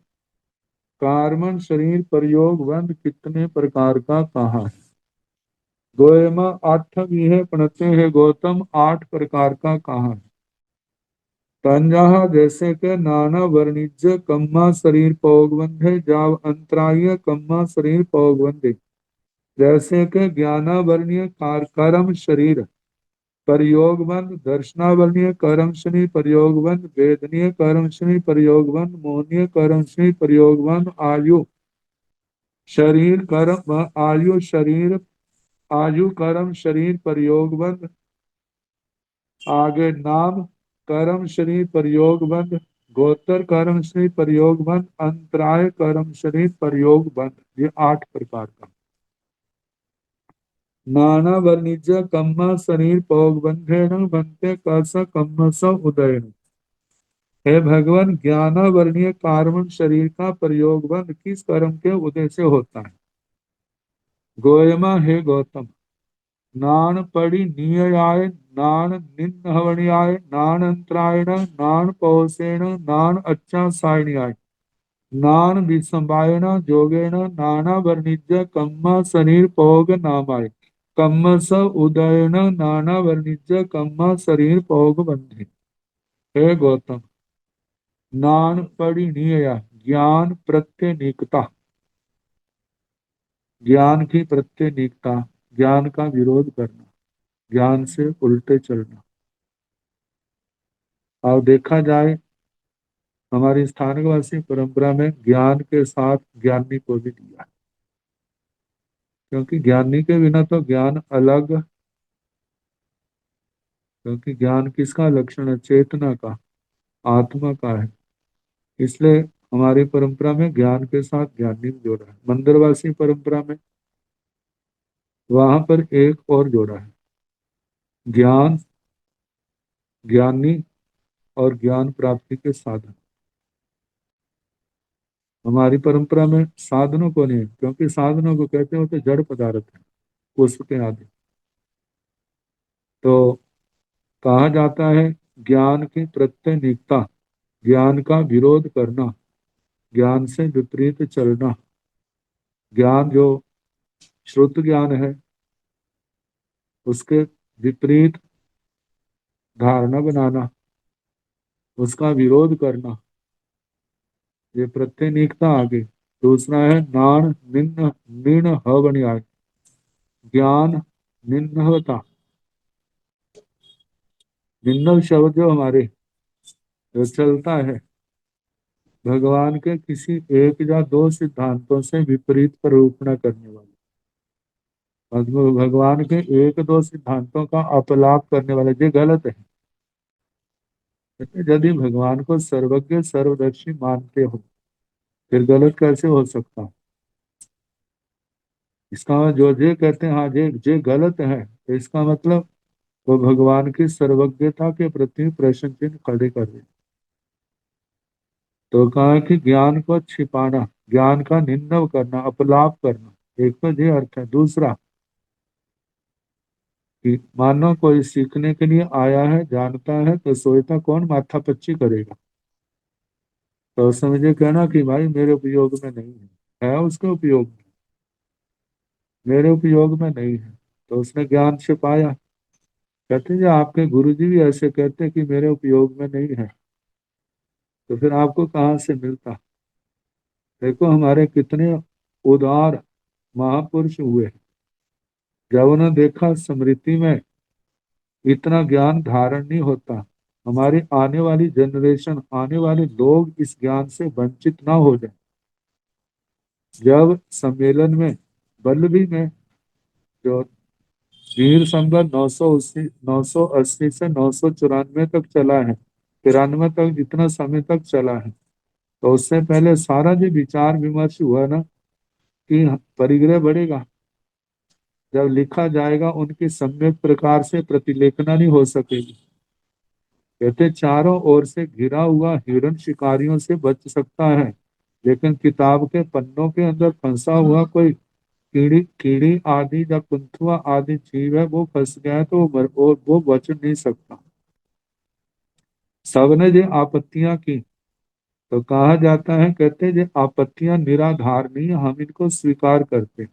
C: कार्बन शरीर प्रयोग बंध कितने प्रकार का कहा है? गोयमा आठवी है पढ़ते हैं गौतम, आठ प्रकार का कहा है। तंजहा जैसे के नाना वर्णिज्य कम्मा शरीर पौगबंधे जाव अंतराय कम्मा शरीर पौगबंधे। जैसे के ज्ञाना वर्णीय कर्म शरीर प्रयोगबंध, दर्शनावरणीय कर्मशनि प्रयोगबंध, वेदनीय कर्मशनि प्रयोगबंध, मोहनीय कर्मशनि प्रयोगबंध, आयु शरीर कर्म आयु शरीर आयु कर्म शरीर प्रयोगबंध, आगे नाम कर्म शरीर प्रयोगबंध, गोत्र कर्म शरीर प्रयोगबंध, अंतराय कर्म शरीर प्रयोगबंध। ये 8 प्रकार का। नाना वर्णिज्य कम्म शरीर पौगबंधेन बनते कस कम्म स उदयन। हे भगवान, ज्ञानावर्णीय कार्बन शरीर का प्रयोग बंध किस कर्म के उदय से होता है? गोयमा, हे गौतम, नान पड़ी निययाय, नान निन्हवणियाय, नान अंतरायण, नान पौसेण, नान अच्छा सायणियाय, नान विसंबायण जोगेण, नाना वर्णिज्य कम्म शरीर पौग नामाय, कम्म स उदयन, नाना वर्णिज्य कम्म शरीर पौग बंधे। हे गौतम, नान परिणीय ज्ञान प्रत्यनिकता, ज्ञान की प्रत्यनिकता, ज्ञान का विरोध करना, ज्ञान से उल्टे चलना। और देखा जाए हमारी स्थानकवासी परंपरा में ज्ञान के साथ ज्ञानी को भी दिया है, क्योंकि ज्ञानी के बिना तो ज्ञान अलग, क्योंकि ज्ञान किसका लक्षण है? चेतना का, आत्मा का है। इसलिए हमारी परंपरा में ज्ञान के साथ ज्ञानी भी जोड़ा है। मंदिरवासी परंपरा में वहां पर एक और जोड़ा है, ज्ञान, ज्ञानी और ज्ञान प्राप्ति के साधन। हमारी परंपरा में साधनों को नहीं, क्योंकि साधनों को कहते हो तो जड़ पदार्थ है, पुष्प के आदि। तो कहा जाता है ज्ञान की प्रत्यनिकता, ज्ञान का विरोध करना, ज्ञान से विपरीत चलना, ज्ञान जो श्रुत ज्ञान है उसके विपरीत धारणा बनाना, उसका विरोध करना, ये प्रत्यनिकता आगे। दूसरा है नाण निन्न निर्ण हवनियाय, ज्ञान निन्नवता। निन्नव शब्द जो हमारे जो चलता है भगवान के किसी एक या दो सिद्धांतों से विपरीत प्ररूपणा करने वाले, भगवान के एक दो सिद्धांतों का अपलाप करने वाले, ये गलत है। यदि भगवान को सर्वज्ञ सर्वदर्शी मानते हो फिर गलत कैसे हो सकता? इसका जो जे कहते हैं हाँ जे गलत है, तो इसका मतलब वो भगवान की सर्वज्ञता के प्रति प्रश्न चिन्ह खड़े कर रहे। तो कहा कि ज्ञान को छिपाना, ज्ञान का निंदव करना, अपलाप करना, एक तो ये अर्थ है। दूसरा कि मानो कोई सीखने के लिए आया है, जानता है, तो सोचता कौन माथा पच्ची करेगा, तो समझे कहना कि भाई मेरे उपयोग में नहीं है उसके उपयोग में, मेरे उपयोग में नहीं है, तो उसने ज्ञान छिपाया। कहते हैं आपके गुरुजी भी ऐसे कहते कि मेरे उपयोग में नहीं है, तो फिर आपको कहाँ से मिलता? देखो हमारे कितने उदार महापुरुष हुए, जब उन्होंने देखा स्मृति में इतना ज्ञान धारण नहीं होता, हमारी आने वाली जनरेशन, आने वाले लोग इस ज्ञान से वंचित ना हो जाए। जब सम्मेलन में बल्लभी में जो वीर संवत 980 से 994 तक चला है, 93 तक जितना समय तक चला है, तो उससे पहले सारा जो विचार विमर्श हुआ ना कि परिग्रह बढ़ेगा, जब लिखा जाएगा उनकी सम्यक प्रकार से प्रतिलेखना नहीं हो सकेगी। कहते चारों ओर से घिरा हुआ हिरण शिकारियों से बच सकता है, लेकिन किताब के पन्नों के अंदर फंसा हुआ कोई कीड़ी कीड़ी आदि या कुंथुआ आदि जीव है, वो फंस गया है तो वो बच नहीं सकता। सबने जो आपत्तियां की, तो कहा जाता है, कहते जो आपत्तियां निराधार नहीं, हम इनको स्वीकार करते हैं,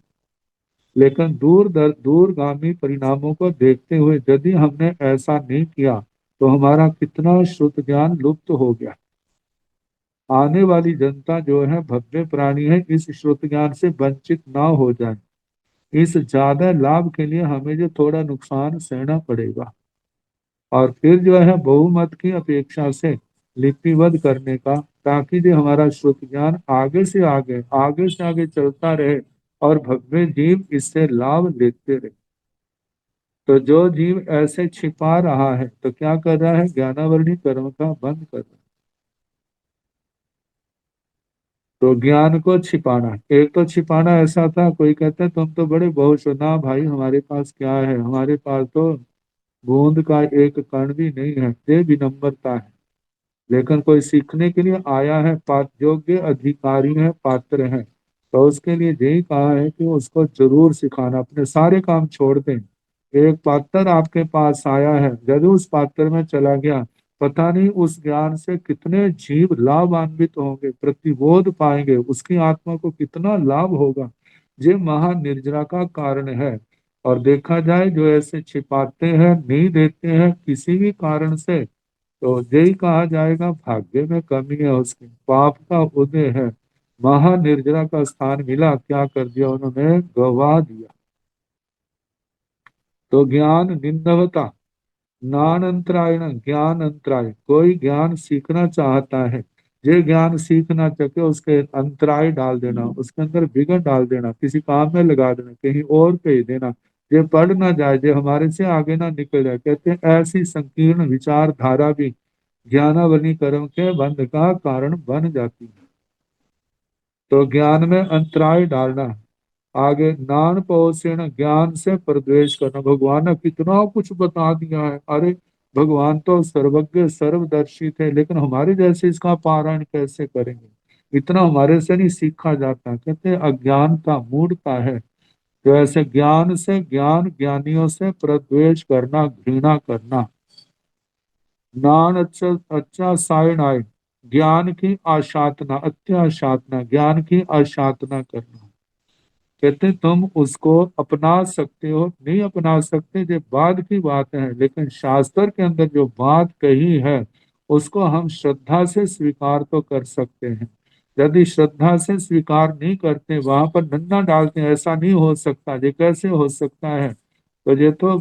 C: लेकिन दूरगामी परिणामों को देखते हुए यदि हमने ऐसा नहीं किया तो हमारा कितना श्रुत ज्ञान लुप्त हो गया। आने वाली जनता जो है भव्य प्राणी है, इस श्रुत ज्ञान से वंचित ना हो जाए, इस ज्यादा लाभ के लिए हमें जो थोड़ा नुकसान सहना पड़ेगा। और फिर जो है बहुमत की अपेक्षा से लिपिबद्ध करने का, ताकि जो हमारा श्रुत ज्ञान आगे से आगे चलता रहे और भव्य जीव इससे लाभ लेते रहे। तो जो जीव ऐसे छिपा रहा है तो क्या कर रहा है, ज्ञानावरणी कर्म का बंद कर रहा है। तो ज्ञान को छिपाना, एक तो छिपाना ऐसा था, कोई कहता है तुम तो बड़े बहुत हो ना भाई, हमारे पास क्या है, हमारे पास तो बूंद का एक कण भी नहीं है, ये विनम्रता है। लेकिन कोई सीखने के लिए आया है, योग्य अधिकारी है, पात्र है, तो उसके लिए यही कहा है कि उसको जरूर सिखाना, अपने सारे काम छोड़ दें। एक पात्र आपके पास आया है, यदि उस पात्र में चला गया, पता नहीं उस ज्ञान से कितने जीव लाभान्वित होंगे, प्रतिबोध पाएंगे, उसकी आत्मा को कितना लाभ होगा। ये महानिर्जरा का कारण है। और देखा जाए जो ऐसे छिपाते हैं, नहीं देते हैं किसी भी कारण से, तो यही कहा जाएगा भाग्य में कमी है, उसके पाप का उदय है। महानिर्जरा का स्थान मिला, क्या कर दिया उन्होंने, गवा दिया। तो ज्ञान निंदवता ज्ञान अंतरायण, ज्ञान अंतराय, कोई ज्ञान सीखना चाहता है, ये ज्ञान सीख ना सके उसके अंतराय डाल देना, उसके अंदर विघन डाल देना, किसी काम में लगा देना, कहीं और भेज देना, ये पढ़ ना जाए, ये हमारे से आगे ना निकल जाए। कहते हैं ऐसी संकीर्ण विचारधारा भी ज्ञानावली कर्म के बंध का कारण बन जाती है। तो ज्ञान में अंतराय डालना। आगे नान पहुंचना, ज्ञान से प्रद्वेष करना, भगवान ने कितना कुछ बता दिया है, अरे भगवान तो सर्वज्ञ सर्वदर्शी थे, लेकिन हमारे जैसे इसका पारायण कैसे करेंगे, इतना हमारे से नहीं सीखा जाता। कहते हैं अज्ञानता मूढ़ता है। तो ऐसे ज्ञान से, ज्ञानियों से प्रद्वेष करना, घृणा करना। ज्ञान अच्छा अच्छा सायण आए, ज्ञान की आशातना, अत्याशातना, ज्ञान की आशातना करना। कहते तुम उसको अपना सकते हो, नहीं अपना सकते ये बाद की बात है, लेकिन शास्त्र के अंदर जो बात कही है उसको हम श्रद्धा से स्वीकार तो कर सकते हैं। यदि श्रद्धा से स्वीकार नहीं करते, वहां पर नन्ना डालते हैं, ऐसा नहीं हो सकता, ये कैसे हो सकता है, तो ये तो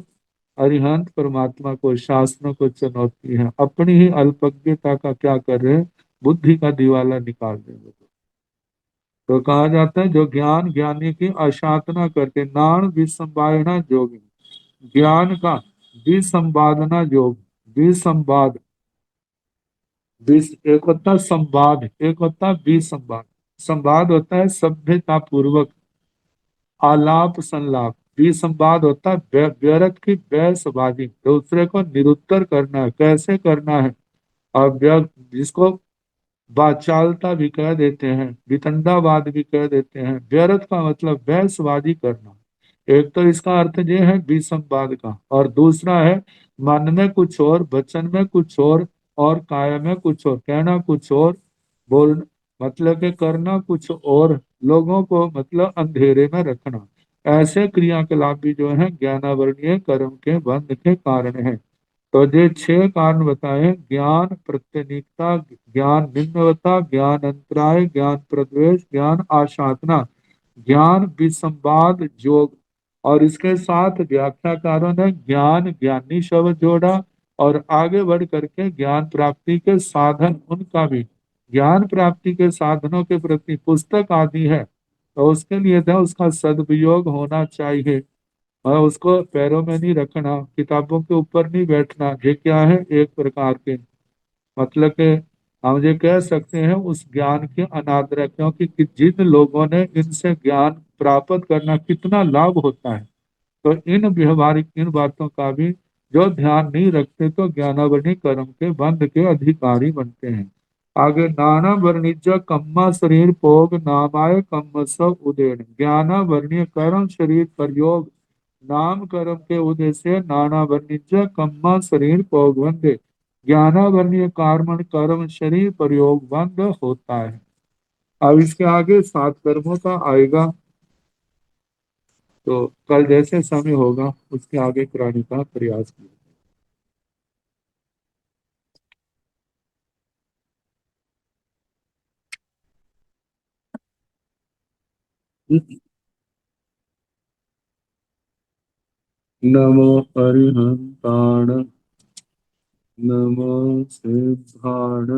C: अरिहंत परमात्मा को, शास्त्रों को चुनौती है। अपनी ही अल्पज्ञता का क्या कर रहे हैं, बुद्धि का दिवाला निकाल देंगे। तो कहा जाता है जो ज्ञान ज्ञानी की अशातना करते, नाण विसंबायना जोग, ज्ञान का विसंवादना योग, विसंवाद, एक होता है संवाद, एक होता है विसंवाद। संवाद होता है सभ्यता पूर्वक आलाप संलाप, विसंवाद होता है व्यर्थ की बहसबाजी, दूसरे को निरुत्तर करना है, कैसे करना है। और जिसको वाचालता भी कह देते हैं, वितंडावाद भी कह देते हैं, व्यर्थ का मतलब बहसबाजी करना। एक तो इसका अर्थ ये है विसंवाद का, और दूसरा है मन में कुछ और, वचन में कुछ और काया में कुछ और, कहना कुछ और, बोल मतलब के करना कुछ और, लोगों को मतलब अंधेरे में रखना। ऐसे क्रियाकलाप भी जो है ज्ञानावरणीय कर्म के बंध के कारण है। तो ये छह कारण बताए, ज्ञान प्रत्यनिकता, ज्ञान निम्नवता, ज्ञान अंतराय, ज्ञान प्रद्वेष, ज्ञान आशातना, ज्ञान विसंवाद योग। और इसके साथ व्याख्याकारों ने ज्ञान ज्ञानी शब्द जोड़ा, और आगे बढ़ करके ज्ञान प्राप्ति के साधन उनका भी, ज्ञान प्राप्ति के साधनों के प्रति पुस्तक आदि है, तो उसके लिए था उसका सदुपयोग होना चाहिए। और उसको पैरों में नहीं रखना, किताबों के ऊपर नहीं बैठना, ये क्या है, एक प्रकार के मतलब के हम ये कह सकते हैं उस ज्ञान के अनादर है, क्योंकि जिन लोगों ने इनसे ज्ञान प्राप्त करना कितना लाभ होता है, तो इन व्यवहारिक इन बातों का भी जो ध्यान नहीं रखते तो ज्ञानावरणी कर्म के बंध के अधिकारी बनते हैं। आगे नाना वर्णिज कम्मा शरीर भोग नामाय कम्म स उदेन, ज्ञाना वर्णीय कर्म शरीर प्रयोग नाम कर्म के उदय से नाना वर्णिज कम्मा शरीर भोग बंधे, ज्ञाना वर्णीय कार्मण कर्म शरीर प्रयोग बंद होता है। अब इसके आगे सात कर्मों का आएगा, तो कल जैसे समय होगा उसके आगे कराने का प्रयास किया। नमो अरिहंताण नमः सिद्धाण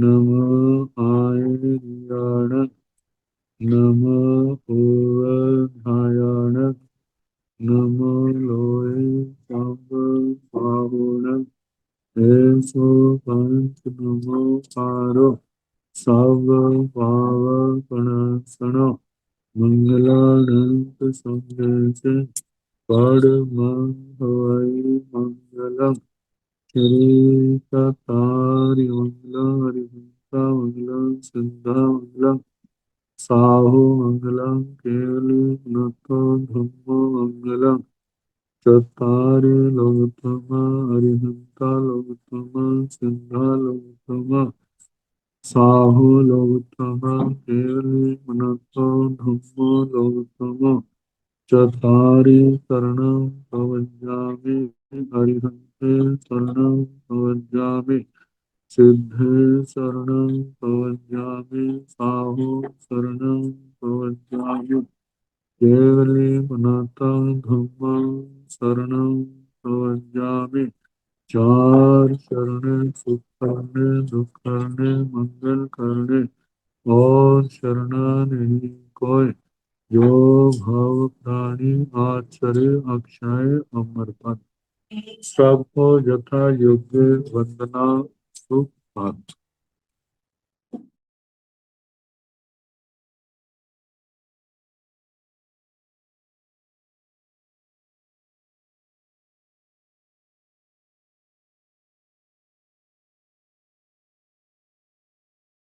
C: नमः आयर्याण नमः ओवधायाण नमः लोय पावुण ऐसो पंच नमो पारो सर्व पाव प्रणसण मंगलानंत संदेश परम हवै मंगलम श्री तारि मंगलम हरिहंसा मंगलम सिद्धा मंगलम साहु मंगलम केवली नतो धम्मो मंगलम चत्तारि लोकतमा हरिहंता लोकतमा सिद्धा लोकतमा साहु लोकतमा केवली नतो धम्मो लोकतमा चत्तारि शरणं प्रवज्जामि हरिहन्ते शरणं प्रवज्जामि सिद्धे शरणं प्रवज्जामि साहु शरणं प्रवज्जामि केवले मनाता धम्मं शरणं प्रवज्जामि चार शरण सुख करने दुख करने मंगल करने और शरणा नहीं कोई जो भव प्राणी आचर्य अक्षय अमरपन सबको यथा योग्य वंदना सुख